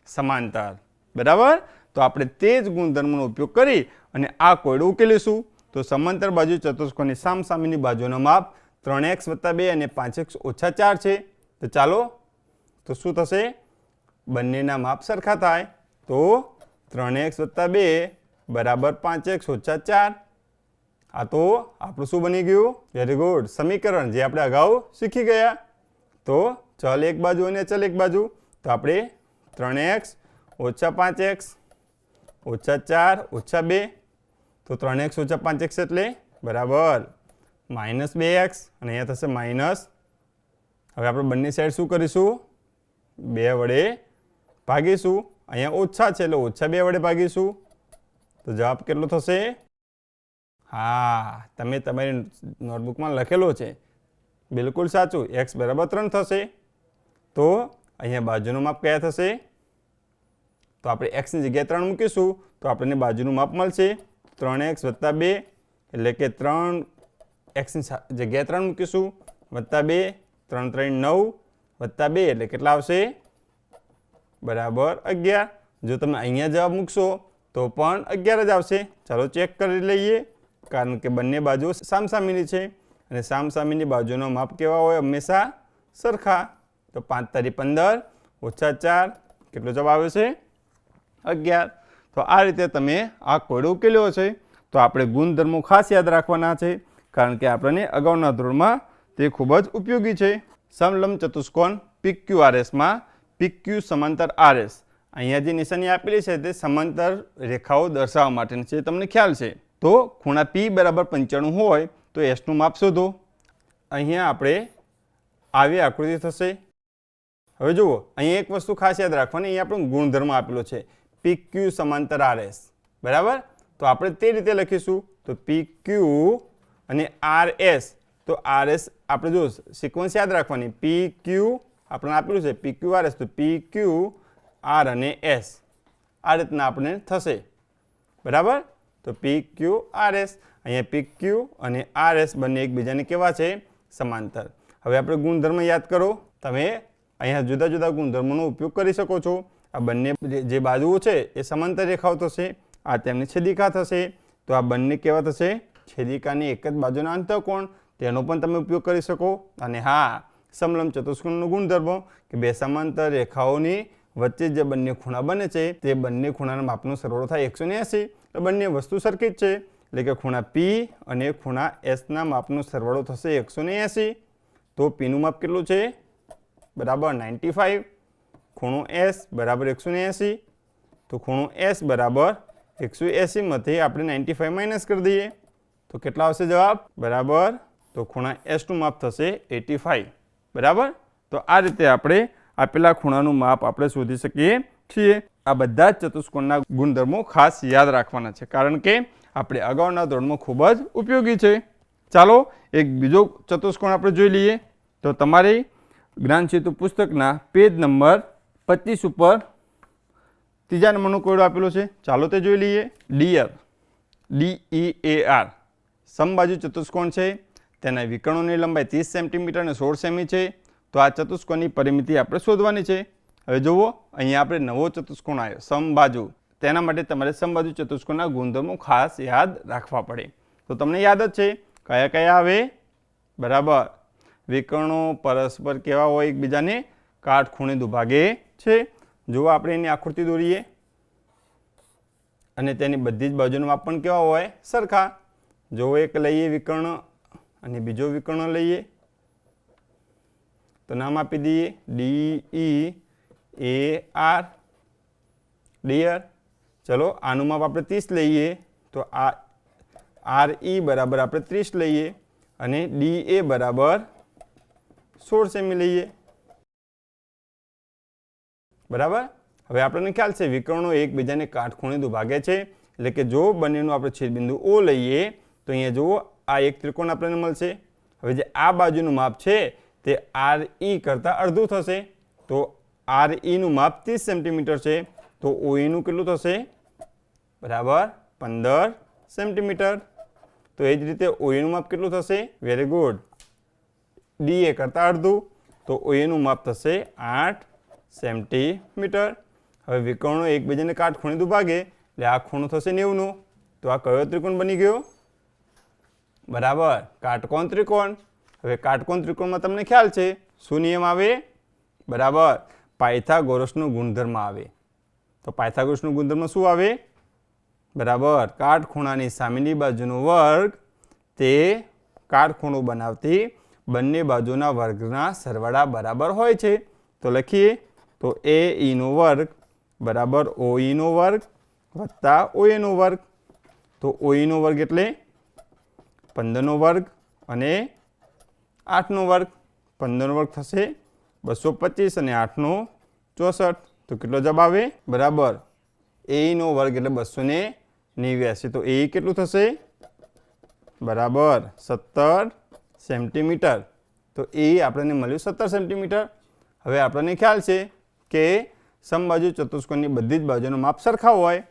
સમાંતર. બરાબર, તો આપણે તે જ ગુણધર્મોનો ઉપયોગ કરી અને આ કોયડો ઉકેલીશું. તો સમાંતર બાજુ ચતુષ્કોણની સામસામેની બાજુનો માપ 3x + 2 અને 5x - 4 છે. તો ચાલો, તો શું થશે? બંનેના માપ સરખા થાય તો 3x + 2 બરાબર 5x - 4. આ તો આપણું શું બની ગયું? વેરી ગુડ, સમીકરણ જે આપણે અગાઉ શીખી ગયા. તો ચલ એક બાજુ અને ચલ એક બાજુ, તો આપણે 3x - 5x - 4 - 2, તો 3x - 5x એટલે બરાબર -2x અને અહીંયા થશે માઇનસ. હવે આપણે બંને સાઈડ શું કરીશું? 2 વડે ભાગીશું. અહીંયા ઓછા છે એટલે -2 વડે ભાગીશું. તો જવાબ કેટલો થશે? હા, તમે તમારી નોટબુકમાં લખેલો છે, બિલકુલ સાચું, x બરાબર 3 થશે. તો અહીંયા બાજુનું માપ કયા થશે? તો આપણે xની જગ્યાએ 3 મૂકીશું તો આપણને બાજુનું માપ મળશે 3x + 2 એટલે કે 3xની જગ્યાએ 3 મૂકીશું +2, 3 × 3 = 9 +2 એટલે કેટલા આવશે? બરાબર 11. જો તમે અહીંયા જવાબ મૂકશો તો પણ 11 જ આવશે. ચાલો ચેક કરી લઈએ, કારણ કે બંને બાજુ સામસામેની છે અને સામસામેની બાજુનો માપ કેવા હોય? હંમેશા સરખા. તો 5 × 15 - 4 કેટલો જવાબ આવે છે? 11. તો આ રીતે તમે આ કોયડો ઉકેલ્યો છે. તો આપણે ગુણધર્મો ખાસ યાદ રાખવાના છે, કારણ કે આપણને અગાઉના ધોરણમાં તે ખૂબ જ ઉપયોગી છે. સમલંબ ચતુષ્કોણ PQRSમાં PQ સમાંતર RS, અહીંયા જે નિશાની આપેલી છે તે સમાંતર રેખાઓ દર્શાવવા માટેની છે, તમને ખ્યાલ છે. તો ખૂણા P બરાબર 95 હોય તો એસનું માપ શોધો. અહીંયા આપણે આવી આકૃતિ થશે. હવે જુઓ, અહીંયા એક વસ્તુ ખાસ યાદ રાખવાની, અહીંયા આપણો ગુણધર્મ આપેલો છે PQ સમાંતર RS. બરાબર, તો આપણે તે રીતે લખીશું. તો PQ અને RS, તો RS આપણે જો સિક્વન્સ યાદ રાખવાની, PQ આપણે આપેલું છે PQ RS, તો PQ R અને S આ રીતના આપણે થશે. બરાબર, તો PQ RS, અહીંયા PQ અને RS બંને એકબીજાને કેવા છે? સમાંતર. હવે આપણે ગુણધર્મ યાદ કરો. તમે અહીંયા જુદા જુદા ગુણધર્મોનો ઉપયોગ કરી શકો છો. આ બંને જે બાજુઓ છે એ સમાંતર રેખાઓ થશે, આ તેમની છેદિકા થશે. તો આ બંને કેવા થશે? છેદિકાની એક જ બાજુના અંતઃકોણ, તેનો પણ તમે ઉપયોગ કરી શકો. અને હા, સમલંબ ચતુષ્કોણનો ગુણધર્મ કે બે સમાંતર રેખાઓની વચ્ચે જે બંને ખૂણા બને છે તે બંને ખૂણાના માપનો સરવાળો થાય 180. તો બંને વસ્તુ સરખી જ છે, એટલે કે ખૂણા P અને ખૂણા Sના માપનો સરવાળો થશે 180. તો Pનું માપ કેટલું છે? બરાબર 95. ખૂણો S બરાબર 180. તો ખૂણો S બરાબર 180 માંથી આપણે 95 માઇનસ કરી દઈએ તો કેટલા આવશે જવાબ? બરાબર, તો ખૂણા Sનું માપ થશે 85. બરાબર, તો આ રીતે આપણે આપેલા ખૂણાનું માપ આપણે શોધી શકીએ છીએ. આ બધા જ ચતુષ્કોણના ગુણધર્મો ખાસ યાદ રાખવાના છે, કારણ કે આપણે અગાઉના ધોરણમાં ખૂબ જ ઉપયોગી છે. ચાલો એક બીજો ચતુષ્કોણ આપણે જોઈ લઈએ. તો તમારી જ્ઞાન સેતુ પુસ્તકના પેજ નંબર 25 ઉપર ત્રીજા નંબરનો કોયડો આપેલો છે. ચાલો તે જોઈ લઈએ. ડીઆર, DEAR સમબાજુ ચતુષ્કોણ છે. તેના વિકર્ણોની લંબાઈ 30 સેન્ટીમીટર અને 16 સેમી છે. તો આ ચતુષ્કોણની પરિમિતિ આપણે શોધવાની છે. હવે જુઓ, અહીંયા આપણે નવો ચતુષ્કોણ આવ્યો સમબાજુ. તેના માટે તમારે સમબાજુ ચતુષ્કોણના ગુણધર્મો ખાસ યાદ રાખવા પડે. તો તમને યાદ જ છે કયા કયા આવે? બરાબર, વિકર્ણો પરસ્પર કેવા હોય? એકબીજાને કાટખૂણે દુભાગે છે. જુઓ, આપણે એની આકૃતિ દોરીએ અને તેની બધી જ બાજુનું માપ પણ કેવા હોય? સરખા. જો એક લઈએ વિકર્ણ અને બીજો વિકર્ણ લઈએ તો નામ આપી દઈએ DEAR, ડીયર. ચલો આનું માપ આપણે 30 લઈએ તો આ RE બરાબર આપણે 30 લઈએ અને DA બરાબર 16 સેમી લઈએ. બરાબર. હવે આપણને ખ્યાલ છે વિકર્ણો એકબીજાને કાટખૂણે દુભાગે છે, એટલે કે જો બંનેનું આપણે છેદબિંદુ O લઈએ તો અહીંયા જુઓ આ એક ત્રિકોણ આપણને મળશે. હવે જે આ બાજુનું માપ છે તે RE કરતાં અડધું થશે. તો RE નું માપ 30 સેન્ટીમીટર છે, તો OE નું કેટલું થશે? બરાબર 15 સેન્ટીમીટર. તો એ જ રીતે OE નું માપ કેટલું થશે? વેરી ગુડ, DA કરતાં અડધું, તો OA નું માપ થશે 8 સેન્ટીમીટર. હવે વિકર્ણો એકબીજાને કાટખૂણે દુભાગે એટલે આ ખૂણો થશે 90 નો. તો આ કયો ત્રિકોણ બની ગયો? બરાબર, કાટકોણ ત્રિકોણ. હવે કાટકોણ ત્રિકોણમાં તમને ખ્યાલ છે શું નિયમ આવે? બરાબર, પાયથાગોરસનો ગુણધર્મ આવે. તો પાયથાગોરસનો ગુણધર્મ શું આવે? બરાબર, કાટખૂણાની સામેની બાજુનો વર્ગ તે કાટખૂણો બનાવતી બંને બાજુના વર્ગના સરવાળા બરાબર હોય છે. તો લખીએ તો AE નો વર્ગ બરાબર OE નો વર્ગ વત્તા OA નો વર્ગ. તો OE નો વર્ગ એટલે 15 નો વર્ગ અને 8 નો વર્ગ. 15 નો વર્ગ થશે 225 અને 8 નો 64. તો કેટલો જવાબ આવે? બરાબર, AE નો વર્ગ એટલે 289. તો AE કેટલું થશે? બરાબર 17 સેન્ટીમીટર. તો AE આપણને મળ્યું 17 સેન્ટીમીટર. હવે આપણને ખ્યાલ છે કે સમબાજુ ચતુષ્કોણની બધી જ બાજુનું માપ સરખા હોય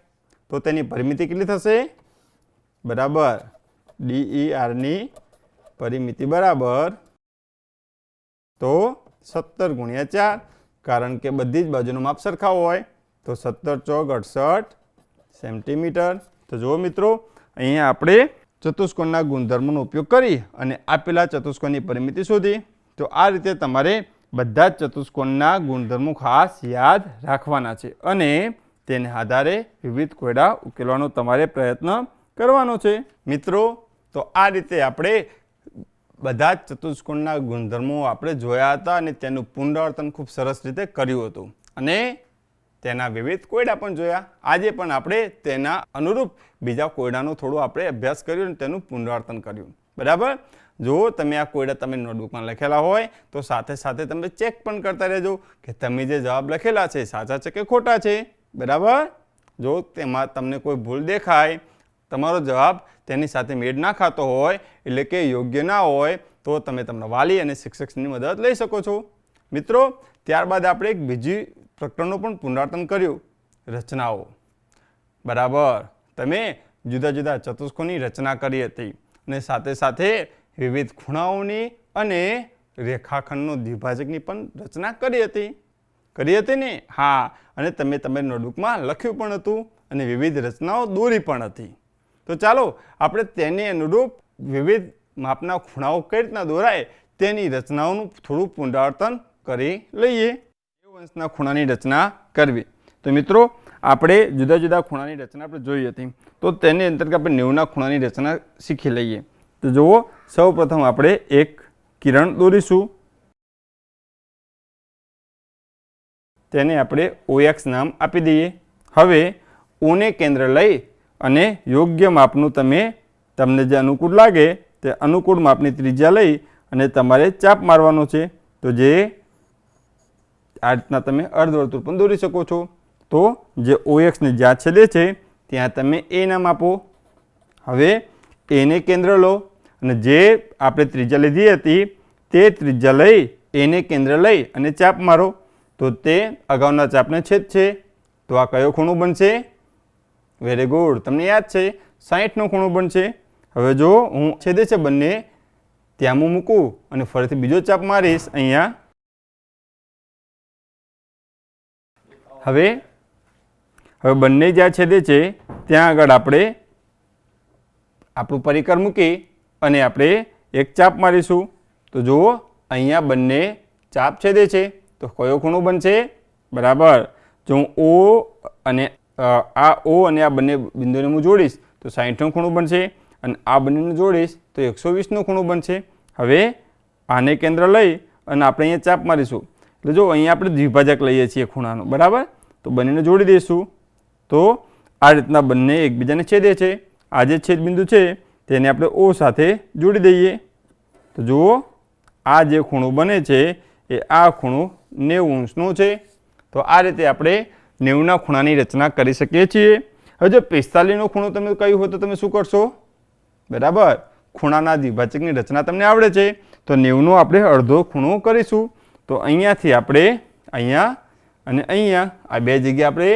તો તેની પરિમિતિ કેટલી થશે? બરાબર, DER ની પરિમિતિ બરાબર તો 17 × 4, કારણ કે બધી જ બાજુનું માપ સરખા હોય. તો 17 ચોક 68 સેન્ટીમીટર. તો જુઓ મિત્રો, અહીંયા આપણે ચતુષ્કોણના ગુણધર્મોનો ઉપયોગ કરી અને આપેલા ચતુષ્કોણની પરિમિતિ શોધી. તો આ રીતે તમારે બધા જ ચતુષ્કોણના ગુણધર્મો ખાસ યાદ રાખવાના છે અને તેને આધારે વિવિધ કોયડા ઉકેલવાનો તમારે પ્રયત્ન કરવાનો છે. મિત્રો, તો આ રીતે આપણે બધા જ ચતુષ્કોણના ગુણધર્મો આપણે જોયા હતા અને તેનું પુનરાવર્તન ખૂબ સરસ રીતે કર્યું હતું અને તેના વિવિધ કોયડા પણ જોયા. આજે પણ આપણે તેના અનુરૂપ બીજા કોયડાનો થોડો આપણે અભ્યાસ કર્યો અને તેનું પુનરાવર્તન કર્યું. બરાબર. જો તમે આ કોયડા તમે નોટબુકમાં લખેલા હોય તો સાથે સાથે તમે ચેક પણ કરતા રહેજો કે તમે જે જવાબ લખેલા છે સાચા છે કે ખોટા છે. બરાબર. જો તેમાં તમને કોઈ ભૂલ દેખાય, તમારો જવાબ તેની સાથે મેળ ના ખાતો હોય એટલે કે યોગ્ય ના હોય તો તમે તમારા વાલી અને શિક્ષકની મદદ લઈ શકો છો. મિત્રો, ત્યારબાદ આપણે એક બીજી પ્રકરણનું પણ પુનરાવર્તન કર્યું, રચનાઓ. બરાબર, તમે જુદા જુદા ચતુષ્કોણની રચના કરી હતી અને સાથે સાથે વિવિધ ખૂણાઓની અને રેખાખંડનો દ્વિભાજકની પણ રચના કરી હતી ને? હા, અને તમે તમારી નોટબુકમાં લખ્યું પણ હતું અને વિવિધ રચનાઓ દોરી પણ હતી. તો ચાલો આપણે તેને અનુરૂપ વિવિધ માપના ખૂણાઓ કઈ રીતના દોરાય તેની રચનાઓનું થોડું પુનરાવર્તન કરી લઈએ. વંશના ખૂણાની રચના કરવી. તો મિત્રો, આપણે જુદા જુદા ખૂણાની રચના આપણે જોઈ હતી. તો તેની અંતર્ગત આપણે 90ના ખૂણાની રચના શીખી લઈએ. તો જુઓ, સૌ પ્રથમ આપણે એક કિરણ દોરીશું. તેને આપણે OX નામ આપી દઈએ. હવે O ને કેન્દ્ર લઈ અને યોગ્ય માપનું તમને જે અનુકૂળ લાગે તે અનુકૂળ માપની ત્રિજ્યા લઈ અને તમારે ચાપ મારવાનો છે. તો જે આ રીતના તમે અર્ધવર્તુળ પણ દોરી શકો છો. તો જે OX ને જ્યાં છેદે છે ત્યાં તમે A નામ આપો. હવે એને કેન્દ્ર લો અને જે આપણે ત્રિજ્યા લીધી હતી તે ત્રિજ્યા લઈ એને કેન્દ્ર લઈ અને ચાપ મારો તો તે અગાઉના ચાપને છેદશે. તો આ કયો ખૂણો બનશે? વેરી ગુડ, તમને યાદ છે 60નો ખૂણો બનશે. હવે જો હું છેદે છે બંને ત્યાં હું મૂકું અને ફરીથી બીજો ચાપ મારીશ અહીંયા. હવે બંને જ્યાં છેદે છે ત્યાં આગળ આપણે આપણું પરિકર મૂકી અને આપણે એક ચાપ મારીશું. તો જુઓ અહીંયા બંને ચાપ છેદે છે તો કયો ખૂણો બનશે? બરાબર, જો હું O અને આ બંને બિંદુને હું જોડીશ તો 60નો ખૂણો બનશે અને આ બંનેને જોડીશ તો 120નો ખૂણો બનશે. હવે આને કેન્દ્ર લઈ અને આપણે અહીંયા ચાપ મારીશું. એટલે જો અહીંયા આપણે દ્વિભાજક લઈએ છીએ ખૂણાનો, બરાબર, તો બંનેને જોડી દઈશું. તો આ રીતના બંને એકબીજાને છેદે છે. આ જે છેદબિંદુ છે તેને આપણે O સાથે જોડી દઈએ. તો જુઓ આ જે ખૂણો બને છે એ આ ખૂણો 90° છે. તો આ રીતે આપણે 90ના ખૂણાની રચના કરી શકીએ છીએ. હવે જો 45નો ખૂણો તમે કહ્યું હોય તો તમે શું કરશો? બરાબર, ખૂણાના દ્વિભાજકની રચના તમને આવડે છે તો 90નો આપણે અડધો ખૂણો કરીશું. તો અહીંયાથી આપણે અહીંયા અને અહીંયા આ બે જગ્યાએ આપણે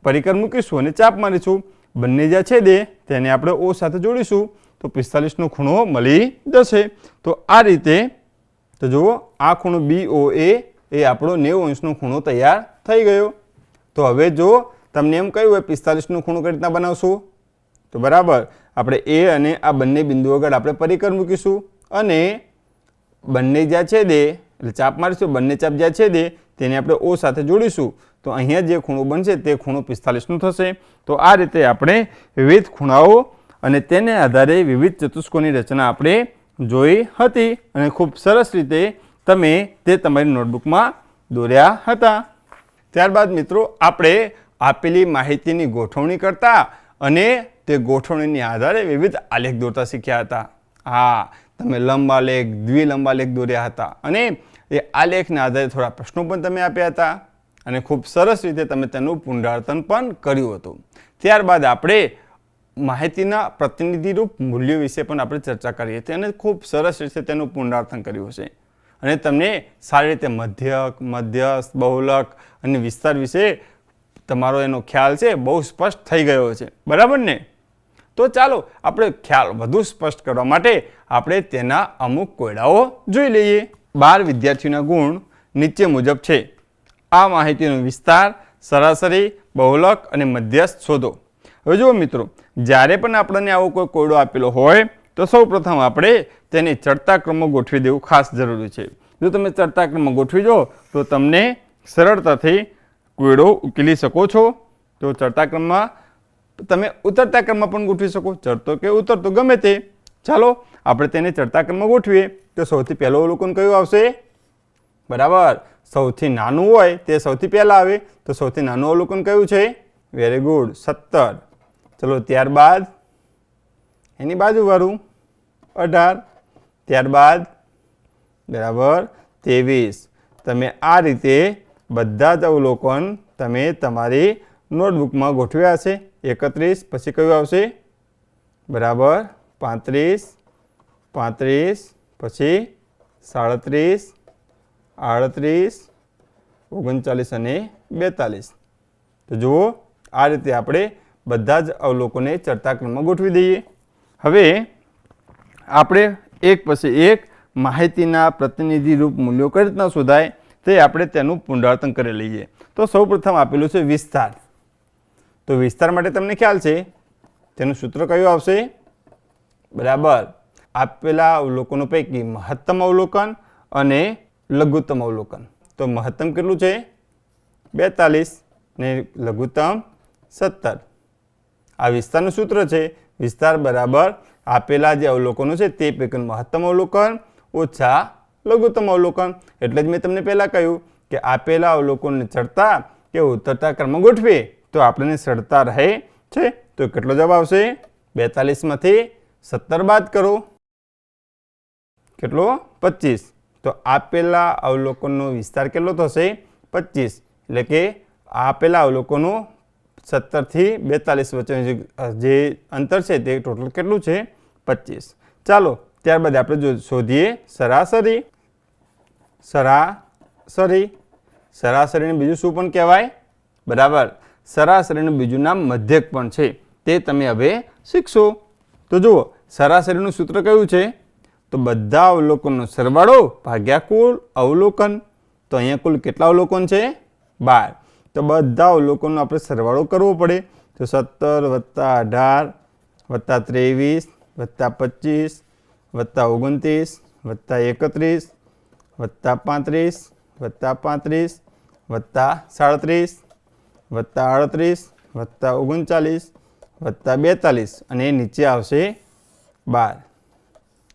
પરિકર મૂકીશું અને ચાપ મારીશું. બંને જ્યાં છેદે તેને આપણે O સાથે જોડીશું તો 45નો ખૂણો મળી જશે. તો આ રીતે તો જુઓ આ ખૂણો BOA એ આપણો 90° ખૂણો તૈયાર થઈ ગયો. તો હવે જો તમને એમ કહ્યું હોય 45નો ખૂણો કઈ રીતના બનાવશું? તો બરાબર, આપણે A અને આ બંને બિંદુ આગળ આપણે પરિકર મૂકીશું અને બંને જ્યાં છેદે એટલે ચાપ મારીશું. બંને ચાપ જ્યાં છેદે તેને આપણે O સાથે જોડીશું તો અહીંયા જે ખૂણો બનશે તે ખૂણો 45નો થશે. તો આ રીતે આપણે વિવિધ ખૂણાઓ અને તેને આધારે વિવિધ ચતુષ્કોણની રચના આપણે જોઈ હતી અને ખૂબ સરસ રીતે તમે તે તમારી નોટબુકમાં દોર્યા હતા. ત્યારબાદ મિત્રો આપણે આપેલી માહિતીની ગોઠવણી કરતા અને તે ગોઠવણીની આધારે વિવિધ આલેખ દોરતા શીખ્યા હતા. હા, તમે લંબ આલેખ, દ્વિલંબ આલેખ દોર્યા હતા અને એ આલેખના આધારે થોડા પ્રશ્નો પણ તમે આપ્યા હતા અને ખૂબ સરસ રીતે તમે તેનું પુનરાવર્તન પણ કર્યું હતું. ત્યારબાદ આપણે માહિતીના પ્રતિનિધિરૂપ મૂલ્યો વિશે પણ આપણે ચર્ચા કરી હતી અને ખૂબ સરસ રીતે તેનું પુનરાવર્તન કર્યું છે અને તમને સારી રીતે મધ્યક, મધ્યસ્થ, બહુલક અને વિસ્તાર વિશે તમારો એનો ખ્યાલ છે બહુ સ્પષ્ટ થઈ ગયો છે. બરાબર ને? તો ચાલો આપણે ખ્યાલ વધુ સ્પષ્ટ કરવા માટે આપણે તેના અમુક કોયડાઓ જોઈ લઈએ. 12 વિદ્યાર્થીઓના ગુણ નીચે મુજબ છે. આ માહિતીનો વિસ્તાર, સરાસરી, બહુલક અને મધ્યસ્થ શોધો. હવે જુઓ મિત્રો, જ્યારે પણ આપણને આવો કોઈ કોયડો આપેલો હોય તો સૌ પ્રથમ આપણે તેને ચડતા ક્રમમાં ગોઠવી દેવું ખાસ જરૂરી છે. જો તમે ચડતા ક્રમમાં ગોઠવી દો તો તમને સરળતાથી કોયડો ઉકેલી શકો છો. તો ચડતા ક્રમમાં તમે ઉતરતા ક્રમમાં પણ ગોઠવી શકો, ચડતો કે ઉતરતો ગમે તે. ચાલો આપણે તેને ચડતા ક્રમમાં ગોઠવીએ તો સૌથી પહેલું અવલોકન કયું આવશે? બરાબર, સૌથી નાનું હોય તે સૌથી પહેલાં આવે તો સૌથી નાનું અવલોકન કયું છે? Very good, 17. ચલો ત્યારબાદ એની બાજુવાળું 18, ત્યારબાદ બરાબર 23. તમે આ રીતે બધા જ અવલોકન તમે તમારી નોટબુકમાં ગોઠવ્યા છે. 31 પછી કયું આવશે? બરાબર 35, 35 પછી 37, 38, 39 અને 42. તો જુઓ આ રીતે આપણે બધા જ અવલોકને ચડતા ક્રમમાં ગોઠવી દઈએ. હવે આપણે એક પછી એક માહિતીના પ્રતિનિધિરૂપ મૂલ્યો કઈ રીતના શોધાય તે આપણે તેનું પુનરાવર્તન કરી લઈએ. તો સૌપ્રથમ આપેલું છે વિસ્તાર. તો વિસ્તાર માટે તમને ખ્યાલ છે તેનું સૂત્ર કયું આવશે? બરાબર, આપેલા અવલોકનો પૈકી મહત્તમ અવલોકન અને લઘુત્તમ અવલોકન. તો મહત્તમ કેટલું છે? 42 ને લઘુત્તમ 17. આ વિસ્તારનું સૂત્ર છે. વિસ્તાર બરાબર આપેલા જે અવલોકનો છે તે પૈકી મહત્તમ અવલોકન ઓછા લઘુત્તમ અવલોકન. એટલે જ મેં તમને પહેલાં કહ્યું કે આપેલા અવલોકનને ચડતા કે ઉતરતા ક્રમમાં ગોઠવીએ તો આપણને ચડતા રહે છે. તો કેટલો જવાબ આવશે? 42માંથી 17 બાદ કરો, કેટલો? 25. તો આપેલા અવલોકનનો વિસ્તાર કેટલો થશે? 25. એટલે કે આપેલા અવલોકનો 17 થી 42 વચ્ચે જે અંતર છે તે ટોટલ કેટલું છે 25. ચાલો ત્યારબાદ આપણે શોધીએ સરાસરી. સરાસરીને બીજું શું પણ કહેવાય? બરાબર, સરાસરીનું બીજું નામ મધ્યક પણ છે. તે તમે હવે શીખશો. તો જુઓ, સરાસરીનું સૂત્ર કયું છે? તો બધા અવલોકનનો સરવાળો ભાગ્યા કુલ અવલોકન. તો અહીંયા કુલ કેટલા અવલોકન છે? 12. તો બધા અવલોકનનો આપણે સરવાળો કરવો પડે. તો 17 + 18 + 23 + 25 + 29 + 31 + 35 + 37 + 38 + 39 + 42 અને નીચે આવશે 12.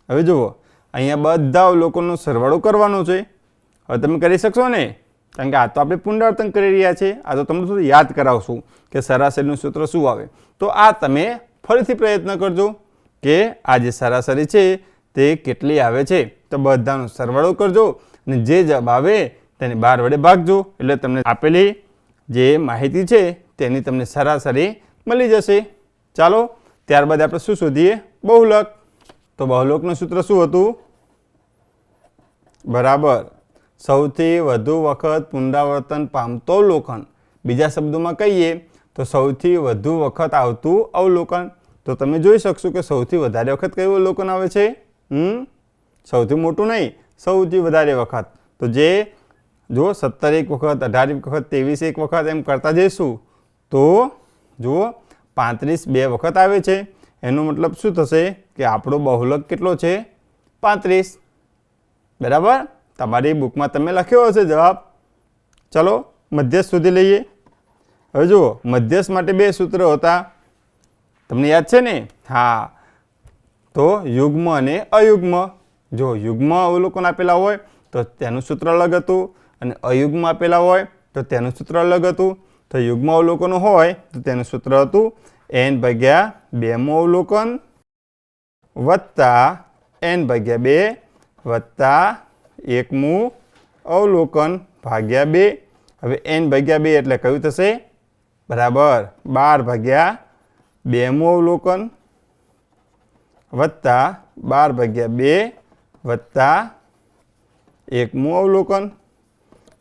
હવે જુઓ, અહીંયા બધા અવલોકનનો સરવાળો કરવાનો છે. હવે તમે કરી શકશો ને? કારણ કે આ તો આપણે પુનરાવર્તન કરી રહ્યા છીએ. આ તો તમને થોડું યાદ કરાવશું કે સરાસરીનું સૂત્ર શું આવે. તો આ તમે ફરીથી પ્રયત્ન કરજો કે આ જે સરાસરી છે તે કેટલી આવે છે. તો બધાનો સરવાળો કરજો અને જે જવાબ આવે તેને 12 વડે ભાગજો. એટલે તમને આપેલી જે માહિતી છે તેની તમને સરાસરી મળી જશે. ચાલો ત્યારબાદ આપણે શું શોધીએ? બહુલક. તો બહુલકનું સૂત્ર શું હતું? બરાબર, સૌથી વધુ વખત પુનરાવર્તન પામતો અવલોકન. બીજા શબ્દોમાં કહીએ તો સૌથી વધુ વખત આવતું અવલોકન. તો તમે જોઈ શકશો કે સૌથી વધારે વખત કયું અવલોકન આવે છે? સૌથી મોટું નહીં, સૌથી વધારે વખત. તો જે જો 17 એક વખત, 18 એક વખત, 23 એક વખત એમ કરતા જઈશું તો જુઓ 35 2 વખત આવે છે. એનો મતલબ શું થશે કે આપણો બહુલક કેટલો છે? 35. બરાબર, તમારી બુકમાં તમે લખ્યો હશે જવાબ. ચલો મધ્યસ્થ શોધી લઈએ. હવે જુઓ, મધ્યસ્થ માટે 2 સૂત્ર હતા. તમને યાદ છે ને? હા, તો યુગ્મ અને અયુગ્મ. જો યુગ્મ અવલોકન આપેલા હોય તો તેનું સૂત્ર અલગ હતું અને અયુગ્મ આપેલા હોય તો તેનું સૂત્ર અલગ હતું. તો યુગ્મ અવલોકનો હોય તો તેનું સૂત્ર હતું n/2 અવલોકન વત્તા n/2 વત્તા 1 અવલોકન ભાગ્યા 2. હવે n/2 એટલે કયું થશે? બરાબર, 12/2 અવલોકન વત્તા 12/2 વત્તા 1 અવલોકન.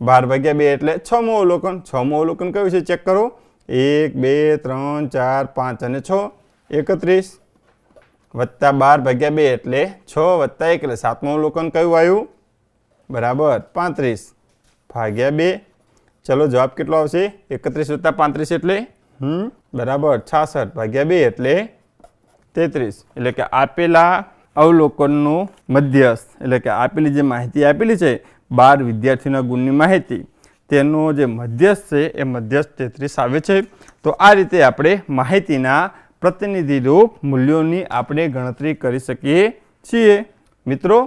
12/2 એટલે 6 અવલોકન. 6 અવલોકન કયું છે? ચેક કરો. 1 2 3 4 5 અને 6 31 વત્તા 12/2 એટલે 6 વત્તા 1 એટલે 7 અવલોકન કયું આવ્યું? બરાબર, 35 ભાગ્યા 2. ચલો જવાબ કેટલો આવશે? 31 વત્તા 35 એટલે બરાબર 66 ભાગ્યા 2 એટલે 33. એટલે કે આપેલા અવલોકનનો મધ્યસ્થ, એટલે કે આપેલી જે માહિતી આપેલી છે 12 વિદ્યાર્થીના ગુણની માહિતી, તેનો જે મધ્યસ્થ છે એ મધ્યસ્થ 33 આવે છે. તો આ રીતે આપણે માહિતીના પ્રતિનિધિરૂપ મૂલ્યોની આપણે ગણતરી કરી શકીએ છીએ. મિત્રો,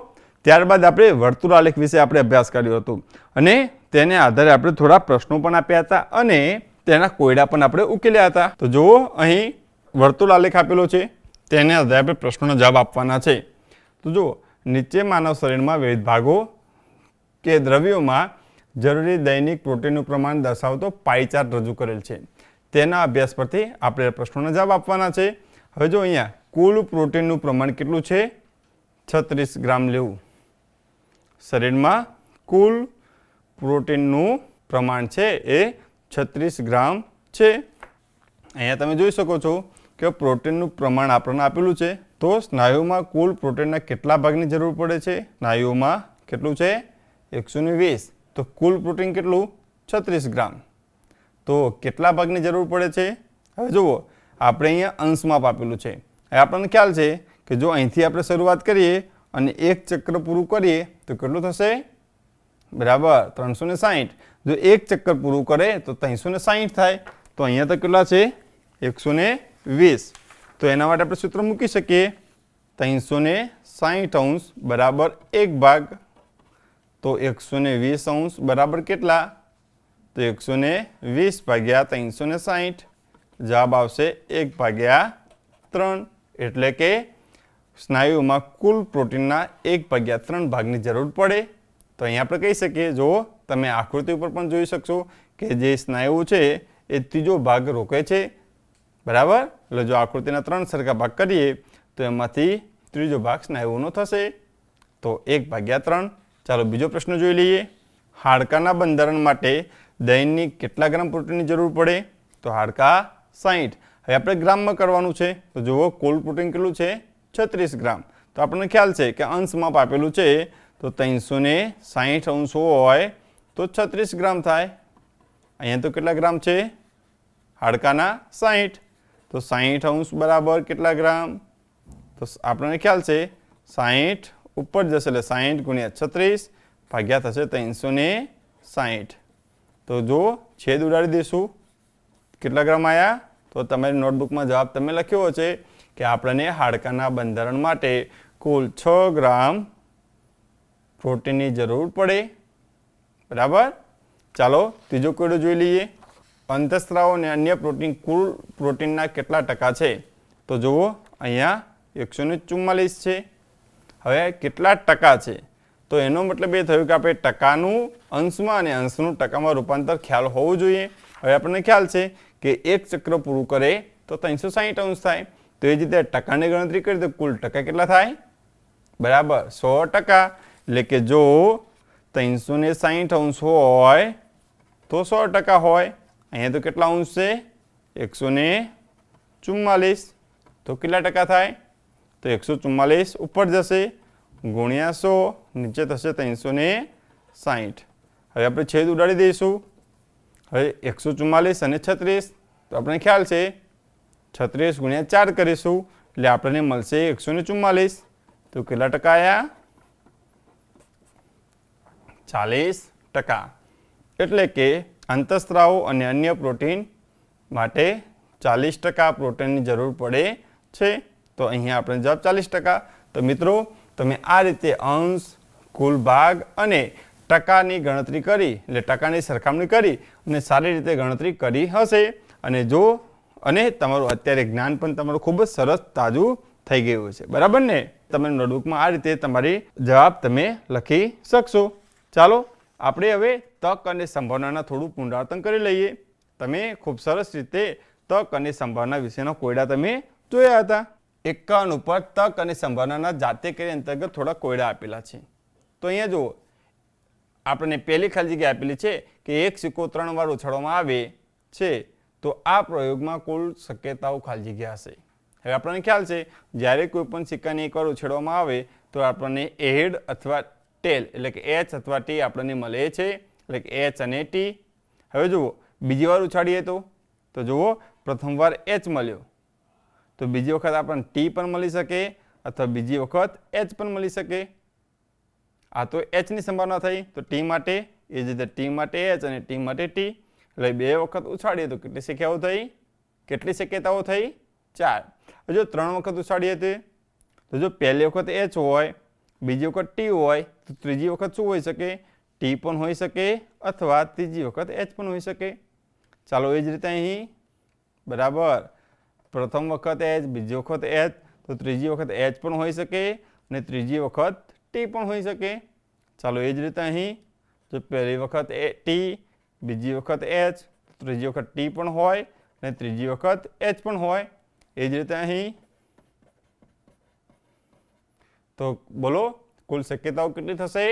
ત્યારબાદ આપણે વર્તુળાલેખ વિશે આપણે અભ્યાસ કર્યો હતો અને તેને આધારે આપણે થોડા પ્રશ્નો પણ આપ્યા હતા અને તેના કોયડા પણ આપણે ઉકેલ્યા હતા. તો જુઓ, અહીં વર્તુળાલેખ આપેલો છે, તેને આધારે આપણે પ્રશ્નોના જવાબ આપવાના છે. તો જુઓ, નીચે માનવ શરીરમાં વિવિધ ભાગો કે દ્રવ્યોમાં જરૂરી દૈનિક પ્રોટીનનું પ્રમાણ દર્શાવતો પાઈ ચાર્ટ રજૂ કરેલ છે. તેના અભ્યાસ પરથી આપણે પ્રશ્નોના જવાબ આપવાના છે. હવે જો અહીંયા કુલ પ્રોટીનનું પ્રમાણ કેટલું છે? 36 ગ્રામ લેવું. શરીરમાં કુલ પ્રોટીનનું પ્રમાણ છે એ 36 ગ્રામ છે. અહીંયા તમે જોઈ શકો છો કે પ્રોટીનનું પ્રમાણ આપણને આપેલું છે. તો સ્નાયુમાં કુલ પ્રોટીનના કેટલા ભાગની જરૂર પડે છે? સ્નાયુમાં કેટલું છે? 120. તો કુલ પ્રોટીન કેટલું? 36 ગ્રામ. તો કેટલા ભાગની જરૂર પડે છે? હવે જુઓ, આપણે અહીંયા અંશમાપ આપેલું છે. આપણને ખ્યાલ છે કે જો અહીંથી આપણે શરૂઆત કરીએ અને એક ચક્ર પૂરું કરીએ તો કેટલું થશે? બરાબર, 360. જો એક ચક્કર પૂરું કરે તો 360 થાય. તો અહીંયા તો કેટલા છે? 120. તો એના માટે આપણે સૂત્ર મૂકી શકીએ. 360 બરાબર 1 ભાગ. તો 120 બરાબર કેટલા? તો 120 ભાગ્યા 360. જવાબ આવશે 1/3. એટલે કે સ્નાયુમાં કુલ પ્રોટીનના 1/3 ભાગની જરૂર પડે. તો અહીંયા આપણે કહી શકીએ, જો તમે આકૃતિ ઉપર પણ જોઈ શકશો કે જે સ્નાયુઓ છે એ ત્રીજો ભાગ રોકે છે, બરાબર. એટલે જો આકૃતિના 3 સરખા ભાગ કરીએ તો એમાંથી ત્રીજો ભાગ સ્નાયુઓનો થશે, તો 1/3. ચાલો બીજો પ્રશ્ન જોઈ લઈએ. હાડકાના બંધારણ માટે દૈનિક કેટલા ગ્રામ પ્રોટીનની જરૂર પડે? તો હાડકા 60. હવે આપણે ગ્રામમાં કરવાનું છે, તો જુઓ કુલ પ્રોટીન કેટલું છે? 36 ગ્રામ. તો આપણને ખ્યાલ છે કે અંશમાં આપેલું છે, તો 360 અંશ હોય તો 36 ગ્રામ થાય. અહીંયા તો કેટલા ગ્રામ છે? હાડકાના 60. તો 60 અંશ બરાબર કેટલા ગ્રામ? તો આપણને ખ્યાલ છે 60 ઉપર જશે એટલે 60 ગુણ્યા 36 ભાગ્યા થશે 360. તો જો છેદ ઉડાડી દઈશું, કેટલા ગ્રામ આવ્યા? તો તમારી નોટબુકમાં જવાબ તમે લખ્યો છે કે આપણને હાડકાના બંધારણ માટે કુલ 6 ગ્રામ પ્રોટીનની જરૂર પડે, બરાબર. ચાલો ત્રીજો કોયડો જોઈ લઈએ. અંતઃસ્ત્રાવો અને અન્ય પ્રોટીન કુલ પ્રોટીનના કેટલા ટકા છે? તો જુઓ અહીંયા 144 છે. હવે કેટલા ટકા છે? તો એનો મતલબ એ થયું કે આપણે ટકાનું અંશમાં અને અંશનું ટકામાં રૂપાંતર ખ્યાલ હોવું જોઈએ. હવે આપણને ખ્યાલ છે કે એક ચક્ર પૂરું કરે તો 360 અંશ થાય. તો એ જ રીતે ટકાની ગણતરી કરીએ તો કુલ ટકા કેટલા થાય? બરાબર 100%. એટલે કે જો 360 અંશ હોય તો 100% હોય. અહીંયા તો કેટલા અંશ છે? 144. તો કેટલા ટકા થાય? તો 144 ઉપર જશે ગુણ્યા 100, નીચે થશે 360. હવે આપણે છેદ ઉડાડી દઈશું. હવે 144 અને 36, તો આપણે ખ્યાલ છે 36 ગુણ્યા 4 કરીશું એટલે આપણને મળશે 144. તો કેટલા ટકા આવ્યા? 40%. એટલે કે અંતઃસ્ત્રાવો અને અન્ય પ્રોટીન માટે 40% પ્રોટીનની જરૂર પડે છે. તો અહીંયા આપણે જવાબ 40%. તો મિત્રો તમે આ રીતે અંશ, કુલ ભાગ અને ટકાની ગણતરી કરી, એટલે ટકાની સરખામણી કરી અને સારી રીતે ગણતરી કરી હશે. અને તમારું અત્યારે જ્ઞાન પણ તમારું ખૂબ જ સરસ તાજું થઈ ગયું છે, બરાબર ને? તમે નોટબુકમાં આ રીતે તમારી જવાબ તમે લખી શકશો. ચાલો આપણે હવે તક અને સંભાવનાના થોડું પુનરાવર્તન કરી લઈએ. તમે ખૂબ સરસ રીતે તક અને સંભાવના વિશેના કોયડા તમે જોયા હતા. 51 ઉપર તક અને સંભાવનાના જાતે કરી અંતર્ગત થોડા કોયડા આપેલા છે. તો અહીંયા જુઓ, આપણને પહેલી ખાલી જગ્યા આપેલી છે કે એક સિક્કો 3 વાર ઉછાળવામાં આવે છે તો આ પ્રયોગમાં કુલ શક્યતાઓ ખાલી જગ્યા હશે. હવે આપણને ખ્યાલ છે જ્યારે કોઈ પણ સિક્કાને એકવાર ઉછેડવામાં આવે તો આપણને હેડ અથવા ટેલ એટલે કે એચ અથવા ટી આપણને મળે છે, એટલે કે એચ અને ટી. હવે જુઓ બીજી વાર ઉછાળીએ તો જુઓ પ્રથમ વાર એચ મળ્યો, તો બીજી વખત આપણને ટી પણ મળી શકે અથવા બીજી વખત એચ પણ મળી શકે. આ તો એચની સંભાવના થઈ, તો ટી માટે એ જ રીતે ટી માટે એચ અને ટી માટે ટી. એટલે 2 વખત ઉછાળીએ તો કેટલી શક્યતાઓ થઈ? 4. જો 3 વખત ઉછાળીએ તો જો પહેલી વખત એચ હોય, બીજી વખત ટી હોય, તો ત્રીજી વખત શું હોઈ શકે? ટી પણ હોઈ શકે અથવા ત્રીજી વખત એચ પણ હોઈ શકે. ચાલો એ જ રીતે અહીં બરાબર પ્રથમ વખત એચ, બીજી વખત એચ, તો ત્રીજી વખત એચ પણ હોઈ શકે અને ત્રીજી વખત ટી પણ હોઈ શકે. ચાલો એ જ રીતે અહીં જો પહેલી વખત ટી, બીજી વખત એચ, ત્રીજી વખત ટી પણ હોય અને ત્રીજી વખત એચ પણ હોય. એ જ રીતે અહીં તો બોલો કુલ શક્યતાઓ કેટલી થશે?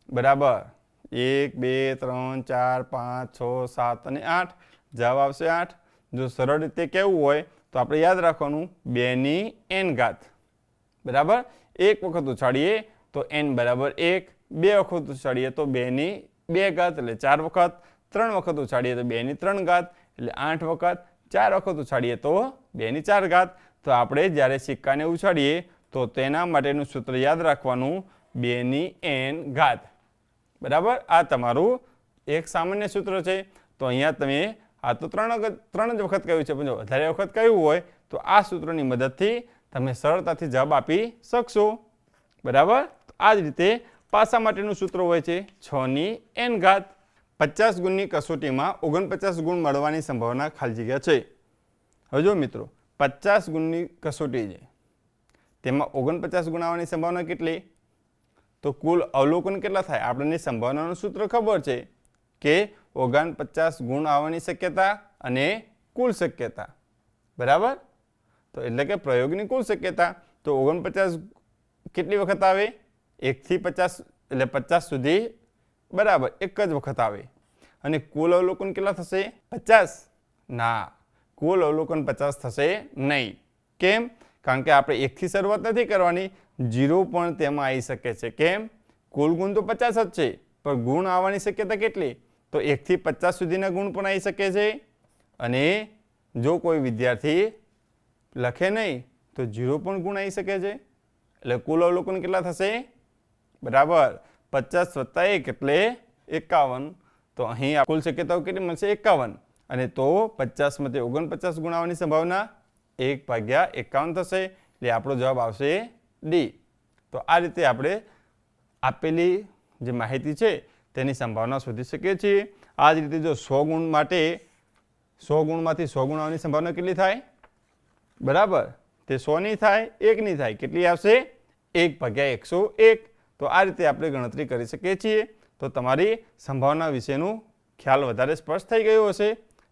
બરાબર 1, 2, 3, 4, 5, 6, 7 અને 8. જવાબ આવશે 8. જો સરળ રીતે કહેવું હોય તો આપણે યાદ રાખવાનું 2n. બરાબર. એક વખત ઉછાળીએ તો n બરાબર 1, 2 વખત ઉછાળીએ તો 2 એટલે 4 વખત, 3 વખત ઉછાળીએ તો 2 એટલે 8 વખત, 4 વખત ઉછાળીએ તો 2 તો આપણે જ્યારે સિક્કાને ઉછાળીએ તો તેના માટેનું સૂત્ર યાદ રાખવાનું 2n. બરાબર. આ તમારું એક સામાન્ય સૂત્ર છે. તો અહીંયા તમે આ તો 3 જ વખત કહ્યું છે, પણ જો વધારે વખત કહ્યું હોય તો આ સૂત્રની મદદથી તમે સરળતાથી જવાબ આપી શકશો. બરાબર. આ જ રીતે પાસા માટેનું સૂત્ર હોય છે 6n. 50 ગુણની કસોટીમાં 49 ગુણ મળવાની સંભાવના ખાલી જગ્યા છે. હવે જો મિત્રો 50 ગુણની કસોટી છે, તેમાં 49 ગુણ આવવાની સંભાવના કેટલી? તો કુલ અવલોકન કેટલા થાય? આપણને સંભાવનાનું સૂત્ર ખબર છે કે 49 ગુણ આવવાની શક્યતા અને કુલ શક્યતા, બરાબર. તો એટલે કે પ્રયોગની કુલ શક્યતા. તો 49 કેટલી વખત આવે? 1 થી 50 એટલે 50 સુધી, બરાબર, એક જ વખત આવે. અને કુલ અવલોકન કેટલા થશે? 50? ના, કુલ અવલોકન 50 થશે નહીં. કેમ? કારણ કે આપણે 1 થી શરૂઆત નથી કરવાની, 0 પણ તેમાં આવી શકે છે. કેમ? કુલ ગુણ તો 50 જ છે, પણ ગુણ આવવાની શક્યતા કેટલી? તો 1 થી 50 સુધીના ગુણ પણ આવી શકે છે. અને જો કોઈ વિદ્યાર્થી લખે નહીં તો 0 પણ ગુણ આવી શકે છે. એટલે કુલ અવલોકન કેટલા થશે? બરાબર, 50 + 1 એટલે 51. તો અહીં કુલ શક્યતાઓ કેટલી મળશે? 51. અને તો 50 માંથી 49 ગુણ આવવાની સંભાવના 1/51 થશે. એટલે આપણો જવાબ આવશે ડી. તો આ રીતે આપણે આપેલી જે માહિતી છે તેની સંભાવના શોધી શકીએ છીએ. આ જ રીતે જો 100 ગુણ માટે 100 ગુણમાંથી 100 ગુણ આવવાની સંભાવના કેટલી થાય? બરાબર, તે 100 નહીં થાય, 1 નહીં થાય. કેટલી આવશે? 1/101. તો આ રીતે આપણે ગણતરી કરી શકીએ છીએ. તો તમારી સંભાવના વિશેનું ખ્યાલ વધારે સ્પષ્ટ થઈ ગયો હશે.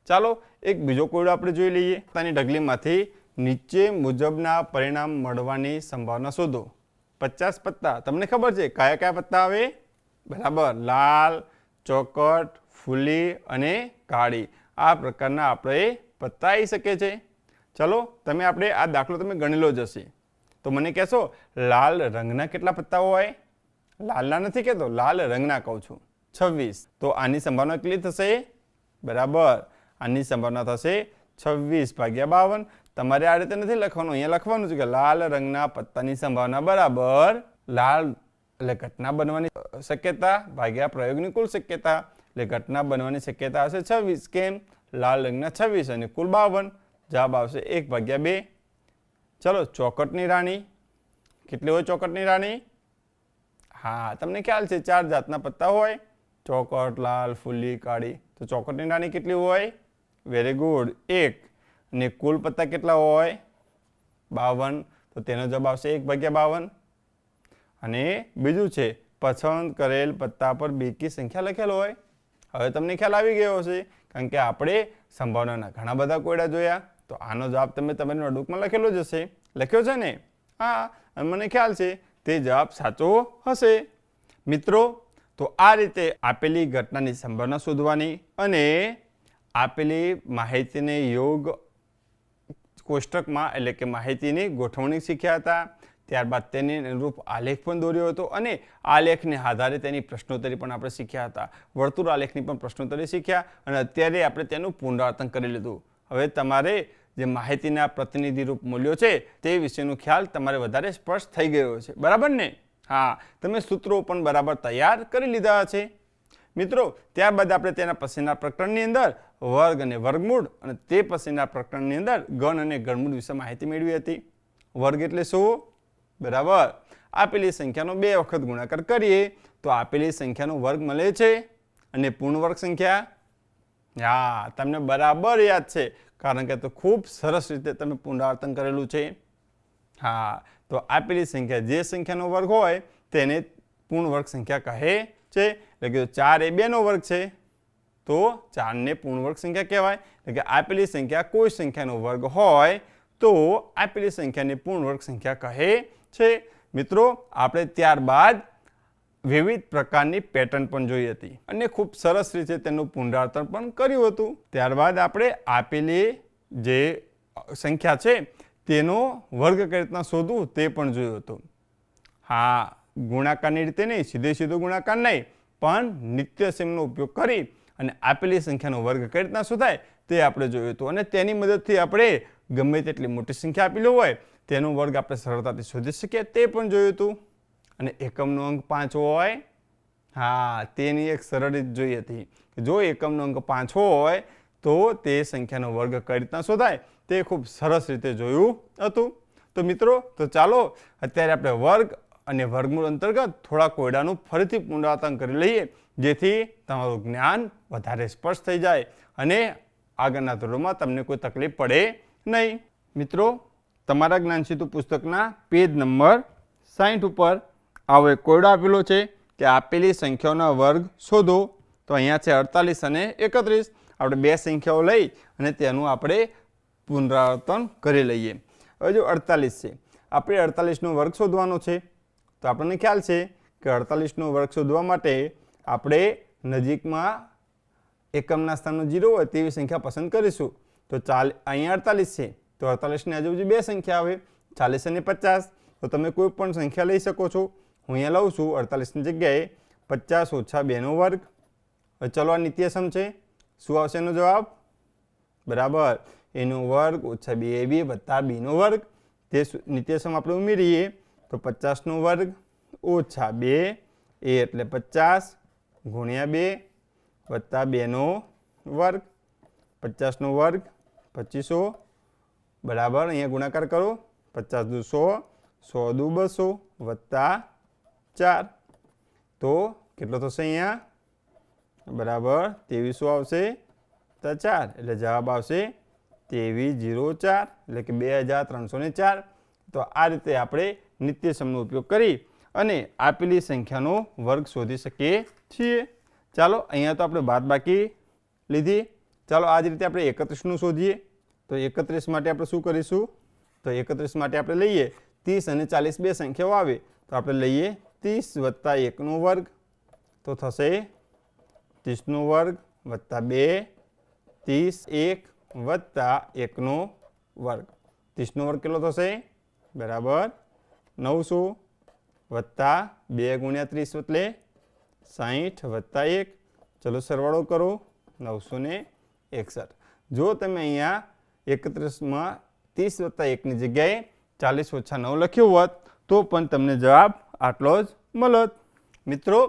ચાલો એક બીજો કોયડો આપણે જોઈ લઈએ. પત્તાની ઢગલીમાંથી નીચે મુજબના પરિણામ મળવાની સંભાવના શોધો. 50 પત્તા, તમને ખબર છે કયા કયા પત્તા આવે? બરાબર, લાલ, ચોકટ, ફૂલી અને કાળી. આ પ્રકારના આપણે પત્તા આવી શકે છે. ચલો આપણે આ દાખલો તમે ગણેલો જ હશે. તો મને કહેશો લાલ રંગના કેટલા પત્તા હોય? લાલના નથી કહેતો, લાલ રંગના કહું છું. 26. તો આની સંભાવના કેટલી થશે? બરાબર, આની સંભાવના થશે 26/52. તમારે આ રીતે નથી લખવાનું, અહીંયા લખવાનું છે કે લાલ રંગના પત્તાની સંભાવના બરાબર લાલ એટલે ઘટના બનવાની શક્યતા ભાગ્યા પ્રયોગની કુલ શક્યતા. એટલે ઘટના બનવાની શક્યતા હશે 26. કેમ? લાલ રંગના 26 અને કુલ 52. જવાબ આવશે 1/2. ચલો ચોકટની રાણી કેટલી હોય? ચોકટની રાણી, હા, તમને ખ્યાલ છે 4 જાતના પત્તા હોય: ચોકટ, લાલ, ફૂલી, કાળી. તો ચોકટની રાણી કેટલી હોય? Very good, 1. અને કુલ પત્તા કેટલા હોય? 52. તો તેનો જવાબ આવશે 1/52. અને બીજું છે પસંદ કરેલ પત્તા પર બેકી સંખ્યા લખેલ હોય. હવે તમને ખ્યાલ આવી ગયો હશે, કારણ કે આપણે સંભાવનાના ઘણા બધા કોયડા જોયા. તો આનો જવાબ તમે તમારી નોટબુકમાં લખેલો જ હશે. લખ્યો છે ને? હા, અને મને ખ્યાલ છે તે જવાબ સાચો હશે. મિત્રો, તો આ રીતે આપેલી ઘટનાની સંભાવના શોધવાની અને આપેલી માહિતીને યોગ કોષ્ટકમાં એટલે કે માહિતીની ગોઠવણી શીખ્યા હતા. ત્યારબાદ તેને અનુરૂપ આલેખ પણ દોર્યો હતો અને આલેખને આધારે તેની પ્રશ્નોત્તરી પણ આપણે શીખ્યા હતા. વર્તુળ આલેખની પણ પ્રશ્નોત્તરી શીખ્યા અને અત્યારે આપણે તેનું પુનરાવર્તન કરી લીધું. હવે તમારે જે માહિતીના પ્રતિનિધિરૂપ મૂલ્યો છે તે વિશેનો ખ્યાલ તમારે વધારે સ્પષ્ટ થઈ ગયો છે. બરાબર ને? હા, તમે સૂત્રો પણ બરાબર તૈયાર કરી લીધા છે. મિત્રો, ત્યારબાદ આપણે તેના પછીના પ્રકરણની અંદર વર્ગ અને વર્ગમૂળ અને તે પછીના પ્રકરણની અંદર ગણ અને ગણમૂળ વિશે માહિતી મેળવી હતી. વર્ગ એટલે શું? બરાબર, આપેલી સંખ્યાનો 2 વખત ગુણાકાર કરીએ તો આપેલી સંખ્યાનો વર્ગ મળે છે. અને પૂર્ણ વર્ગ સંખ્યા, હા, તમને બરાબર યાદ છે, કારણ કે તો ખૂબ સરસ રીતે તમે પુનરાવર્તન કરેલું છે. હા, તો આપેલી સંખ્યા જે સંખ્યાનો વર્ગ હોય તેને પૂર્ણ વર્ગ સંખ્યા કહે છે. એટલે કે 4 એ 2 નો વર્ગ છે તો 4 ને પૂર્ણ વર્ગ સંખ્યા કહેવાય. એટલે કે આપેલી સંખ્યા કોઈ સંખ્યાનો વર્ગ હોય તો આપેલી સંખ્યાને પૂર્ણ વર્ગ સંખ્યા કહે છે. મિત્રો, આપણે ત્યારબાદ વિવિધ પ્રકારની પેટર્ન પણ જોઈ હતી અને ખૂબ સરસ રીતે તેનું પુનરાવર્તન પણ કર્યું હતું. ત્યારબાદ આપણે આપેલી જે સંખ્યા છે તેનો વર્ગ કઈ રીતના શોધવું તે પણ જોયું હતું. હા, ગુણાકારની રીતે નહીં, સીધો ગુણાકાર નહીં, પણ નિત્યસેમનો ઉપયોગ કરી અને આપેલી સંખ્યાનો વર્ગ કઈ રીતના શોધાય તે આપણે જોયું હતું. અને તેની મદદથી આપણે ગમે તેટલી મોટી સંખ્યા આપેલી હોય તેનો વર્ગ આપણે સરળતાથી શોધી શકીએ તે પણ જોયું હતું. અને એકમનો અંક 5 હોય, હા, તેની એક સરળ રીત જોઈ હતી કે જો એકમનો અંક 5 હોય તો તે સંખ્યાનો વર્ગ કઈ રીતના શોધાય તે ખૂબ સરસ રીતે જોયું હતું. તો મિત્રો, તો ચાલો અત્યારે આપણે વર્ગ અને વર્ગમૂળ અંતર્ગત થોડા કોયડાનું ફરીથી પુનરાવર્તન કરી લઈએ, જેથી તમારું જ્ઞાન વધારે સ્પષ્ટ થઈ જાય અને આગળના ધોરણોમાં તમને કોઈ તકલીફ પડે નહીં. મિત્રો, તમારા જ્ઞાનસેતુ પુસ્તકના પેજ નંબર 60 ઉપર આવો એક કોયડો આપેલો છે કે આપેલી સંખ્યાઓના વર્ગ શોધો. તો તો અહીંયા છે 48 અને 31. આપણે બે સંખ્યાઓ લઈ અને તેનું આપણે પુનરાવર્તન કરી લઈએ. હવે જો 48 છે, આપણે 48નો વર્ગ શોધવાનો છે. તો આપણને ખ્યાલ છે કે 48નો વર્ગ શોધવા માટે આપણે નજીકમાં એકમના સ્થાનનો 0 હોય તેવી સંખ્યા પસંદ કરીશું. તો અહીંયા 48 છે, તો 48ની આજુબાજુ બે સંખ્યા આવે, 40 અને 50. તો તમે કોઈ પણ સંખ્યા લઈ શકો છો. હું અહીંયા લઉં છું 48ની જગ્યાએ 50 ઓછા 2નો વર્ગ. હવે ચલો આ નિત્યસમ છે. શું આવશે એનો જવાબ? બરાબર, એનો વર્ગ ઓછા 2ab વત્તા bનો વર્ગ. તે નિત્યસમ આપણે ઉમેરીએ તો 50નો વર્ગ ઓછા 2 એટલે 50 ગુણ્યા 2 વત્તા 2નો વર્ગ. 50નો વર્ગ 2500 બરાબર, અહીંયા ગુણાકાર કરો. 50 દુ 100, 100 દુ 200 વત્તા 4. તો કેટલો થશે અહીંયા? બરાબર 2300 આવશે તો 4 એટલે જવાબ આવશે 2304 એટલે કે 2304. તો આ રીતે આપણે નિત્યસમનો ઉપયોગ કરી અને આપેલી સંખ્યાનો વર્ગ શોધી શકીએ છીએ. ચાલો અહીંયા તો આપણે બાદબાકી લીધી. ચાલો આ જ રીતે આપણે 31નું શોધીએ. તો 31 માટે આપણે શું કરીશું? તો 31 માટે આપણે લઈએ 30 અને 40 બે સંખ્યાઓ આવે તો આપણે લઈએ 30 વત્તા 1નો વર્ગ. તો થશે 30નો વર્ગ વત્તા 2, 31 વત્તા 1નો વર્ગ. 30નો વર્ગ કેટલો થશે? બરાબર 900 વત્તા 2 ગુણ્યા 30 એટલે 60 વત્તા 1. ચલો સરવાળો કરો 961. જો તમે અહીંયા 31માં 30 વત્તા 1ની જગ્યાએ 40 ઓછા 9 લખ્યું હોત તો પણ તમને જવાબ આટલો જ મળત. મિત્રો,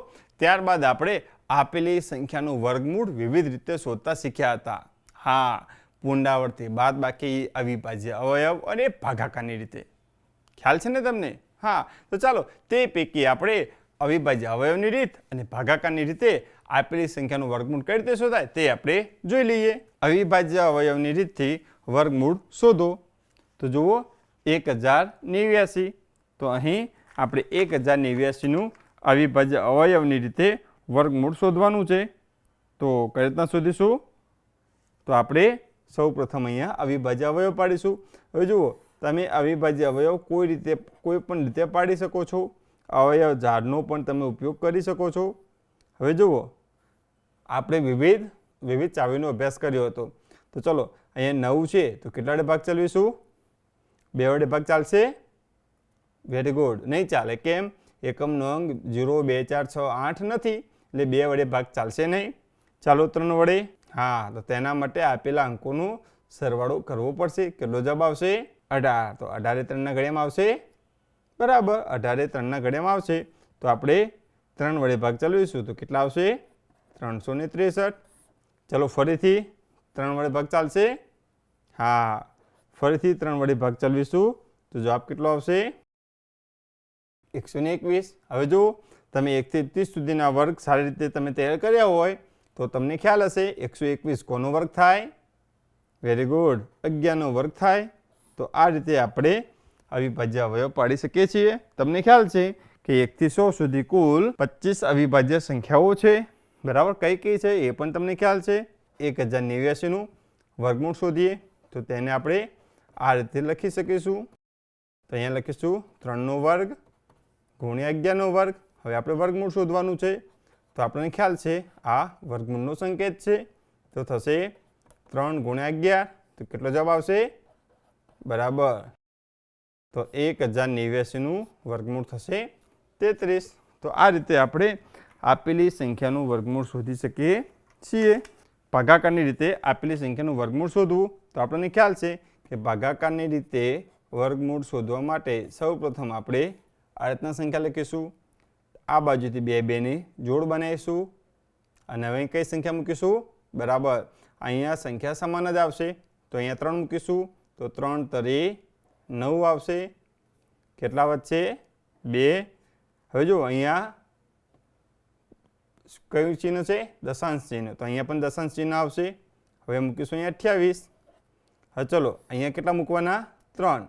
ત્યારબાદ આપણે આપેલી સંખ્યાનું વર્ગમૂળ વિવિધ રીતે શોધતા શીખ્યા હતા. હા, પુનરાવર્તી, બાદબાકી, અવિભાજ્ય, અવયવ અને ભાગાકારની રીતે. ખ્યાલ છે ને તમને? હા, તો ચાલો તે પૈકી આપણે અવિભાજ્ય અવયવની રીત અને ભાગાકારની રીતે આપેલી સંખ્યાનું વર્ગમૂળ કઈ રીતે શોધાય તે આપણે જોઈ લઈએ. અવિભાજ્ય અવયવની રીતથી વર્ગમૂળ શોધો. તો જુઓ 1089. તો અહીં આપણે 1089નું અવિભાજ્ય અવયવની રીતે વર્ગમૂળ શોધવાનું છે. તો કઈ રીતના શોધીશું? તો આપણે સૌ પ્રથમ અહીંયા અવિભાજ્ય અવયવ પાડીશું. હવે જુઓ, તમે અવિભાજ્ય અવયવ કોઈ પણ રીતે પાડી શકો છો. અવયવ ઝાડનો પણ તમે ઉપયોગ કરી શકો છો. હવે જુઓ, આપણે વિવિધ ચાવીનો અભ્યાસ કર્યો હતો. તો ચલો અહીંયા 9 છે તો કેટલા વડે ભાગ ચલાવીશું? 2 વડે ભાગ ચાલશે? Very good. નહીં ચાલે. કેમ? એકમનો અંક 0, 2, 4, 6, 8 નથી એટલે 2 વડે ભાગ ચાલશે નહીં. ચાલો 3 વડે. હા, તો તેના માટે આપેલા અંકોનો સરવાળો કરવો પડશે. કેટલો જવાબ આવશે? 18. તો 18 3ના ઘડિયામાં આવશે. બરાબર, 18 3ના ઘડિયામાં આવશે. તો આપણે 3 વડે ભાગ ચલાવીશું તો કેટલા આવશે? 363. ચલો ફરીથી 3 વડે ભાગ ચાલશે? હા, ફરીથી 3 વડે ભાગ ચલાવીશું તો જવાબ કેટલો આવશે? 121. હવે જો તમે 1 થી 30 સુધીના વર્ગ સારી રીતે તમે તૈયાર કર્યા હોય તો તમને ખ્યાલ હશે 121 કોનો વર્ગ થાય? વેરી ગુડ, 11નો વર્ગ થાય. તો આ રીતે આપણે અવિભાજ્ય અવયવ પાડી શકીએ છીએ. તમને ખ્યાલ છે કે 1 થી 100 સુધી કુલ 25 અવિભાજ્ય સંખ્યાઓ છે. બરાબર, કઈ કઈ છે એ પણ તમને ખ્યાલ છે. 1089નું વર્ગમૂળ શોધીએ તો તેને આપણે આ રીતે લખી શકીશું. તો અહીંયા લખીશું 3નો વર્ગ ગુણ્યા 11નો વર્ગ. હવે આપણે વર્ગમૂળ શોધવાનું છે. તો આપણને ખ્યાલ છે આ વર્ગમૂળનો સંકેત છે. તો થશે 3 ગુણ્યા 11. તો કેટલો જવાબ આવશે? બરાબર, તો 1089નું વર્ગમૂળ થશે 33. તો આ રીતે આપણે આપેલી સંખ્યાનું વર્ગમૂળ શોધી શકીએ છીએ. ભાગાકારની રીતે આપેલી સંખ્યાનું વર્ગમૂળ શોધવું. તો આપણને ખ્યાલ છે કે ભાગાકારની રીતે વર્ગમૂળ શોધવા માટે સૌપ્રથમ આપણે આ રીતના સંખ્યા લખીશું. આ બાજુથી 2 2ની જોડ બનાવીશું અને હવે કઈ સંખ્યા મૂકીશું? બરાબર, અહીંયા સંખ્યા સમાન જ આવશે. તો અહીંયા 3 મૂકીશું તો 3 તરી 9 આવશે. કેટલા વધશે? 2. હવે જો અહીંયા કયું ચિહ્ન છે? દશાંશ ચિહ્ન. તો અહીંયા પણ દશાંશ ચિહ્ન આવશે. હવે મૂકીશું અહીંયા 28. હવે ચલો અહીંયા કેટલા મૂકવાના? 3.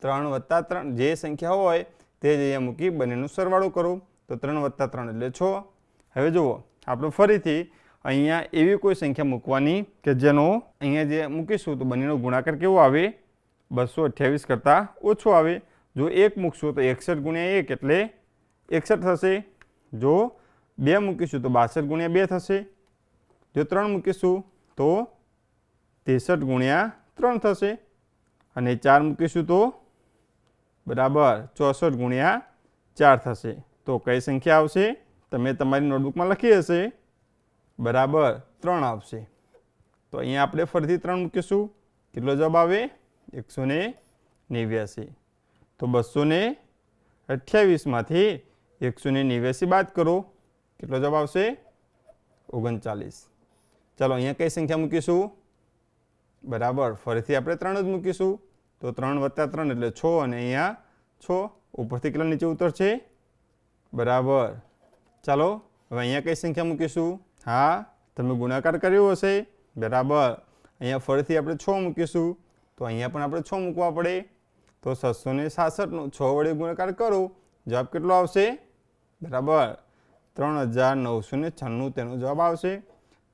3 વત્તા 3 જે સંખ્યા હોય તે જ અહીંયા મૂકી બંનેનો સરવાળો કરો. તો 3 વત્તા 3 એટલે 6. હવે જુઓ, આપણે ફરીથી અહીંયા એવી કોઈ સંખ્યા મૂકવાની કે જેનો અહીંયા જે મૂકીશું તો બંનેનો ગુણાકાર કેવો આવે 228 કરતાં ઓછો આવે. જો 1 મૂકશું તો 61 ગુણ્યા 1 એટલે 61 થશે. જો 2 મૂકીશું તો 62 ગુણ્યા 2 થશે. જો 3 મૂકીશું તો 63 ગુણ્યા 3 થશે. અને 4 મૂકીશું તો બરાબર 64 ગુણ્યા 4 થશે. તો કઈ સંખ્યા આવશે? તમે તમારી નોટબુકમાં લખી હશે, બરાબર 3 આવશે. તો અહીંયા આપણે ફરીથી 3 મૂકીશું. કેટલો જવાબ આવે? 189. તો 228 માંથી 189 બાદ કરો, કેટલો જવાબ આવશે? 39. ચાલો અહીંયા કઈ સંખ્યા મૂકીશું? બરાબર ફરીથી આપણે 3 જ મૂકીશું. તો 3 વત્તા 3 એટલે 6 અને અહીંયા 6 ઉપરથી કેટલા નીચે ઉતરશે? બરાબર. ચાલો હવે અહીંયા કઈ સંખ્યા મૂકીશું? હા, તમે ગુણાકાર કર્યો હશે, બરાબર. અહીંયા ફરીથી આપણે 6 મૂકીશું. તો અહીંયા પણ આપણે 6 મૂકવા પડે. તો 767નો 6 વડે ગુણાકાર કરો, જવાબ કેટલો આવશે? બરાબર 3996 તેનો જવાબ આવશે.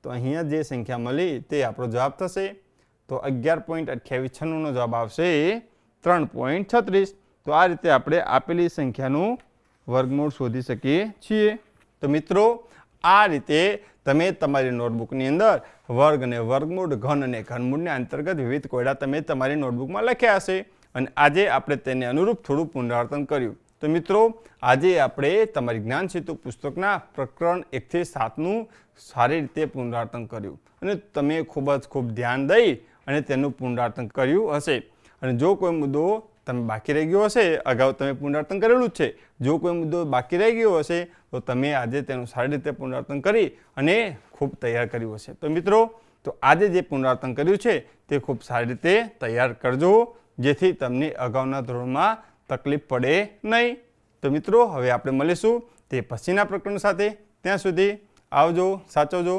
તો અહીંયા જે સંખ્યા મળી તે આપણો જવાબ થશે. તો 11.2896નો જવાબ આવશે 3.36. તો આ રીતે આપણે આપેલી સંખ્યાનું વર્ગમૂળ શોધી શકીએ છીએ. તો મિત્રો, આ રીતે તમે તમારી નોટબુકની અંદર વર્ગ અને વર્ગમૂળ, ઘન અને ઘનમૂળને અંતર્ગત વિવિધ કોયડા તમે તમારી નોટબુકમાં લખ્યા હશે. અને આજે આપણે તેને અનુરૂપ થોડું પુનરાવર્તન કર્યું. તો મિત્રો, આજે આપણે તમારી જ્ઞાન સેતુ પુસ્તકના પ્રકરણ 1 થી 7નું સારી રીતે પુનરાવર્તન કર્યું. અને તમે ખૂબ ધ્યાન દઈ અને તેનું પુનરાવર્તન કર્યું હશે. અને જો કોઈ મુદ્દો તમે બાકી રહી ગયો હશે, અગાઉ તમે પુનરાવર્તન કરેલું જ છે, જો કોઈ મુદ્દો બાકી રહી ગયો હશે તો તમે આજે તેનું સારી રીતે પુનરાવર્તન કરી અને ખૂબ તૈયાર કર્યું હશે. તો મિત્રો, તો આજે જે પુનરાવર્તન કર્યું છે તે ખૂબ સારી રીતે તૈયાર કરજો, જેથી તમને અગાઉના ધોરણમાં તકલીફ પડે નહીં. તો મિત્રો, હવે આપણે મળીશું તે પછીના પ્રકરણ સાથે. ત્યાં સુધી આવજો, સાચવજો.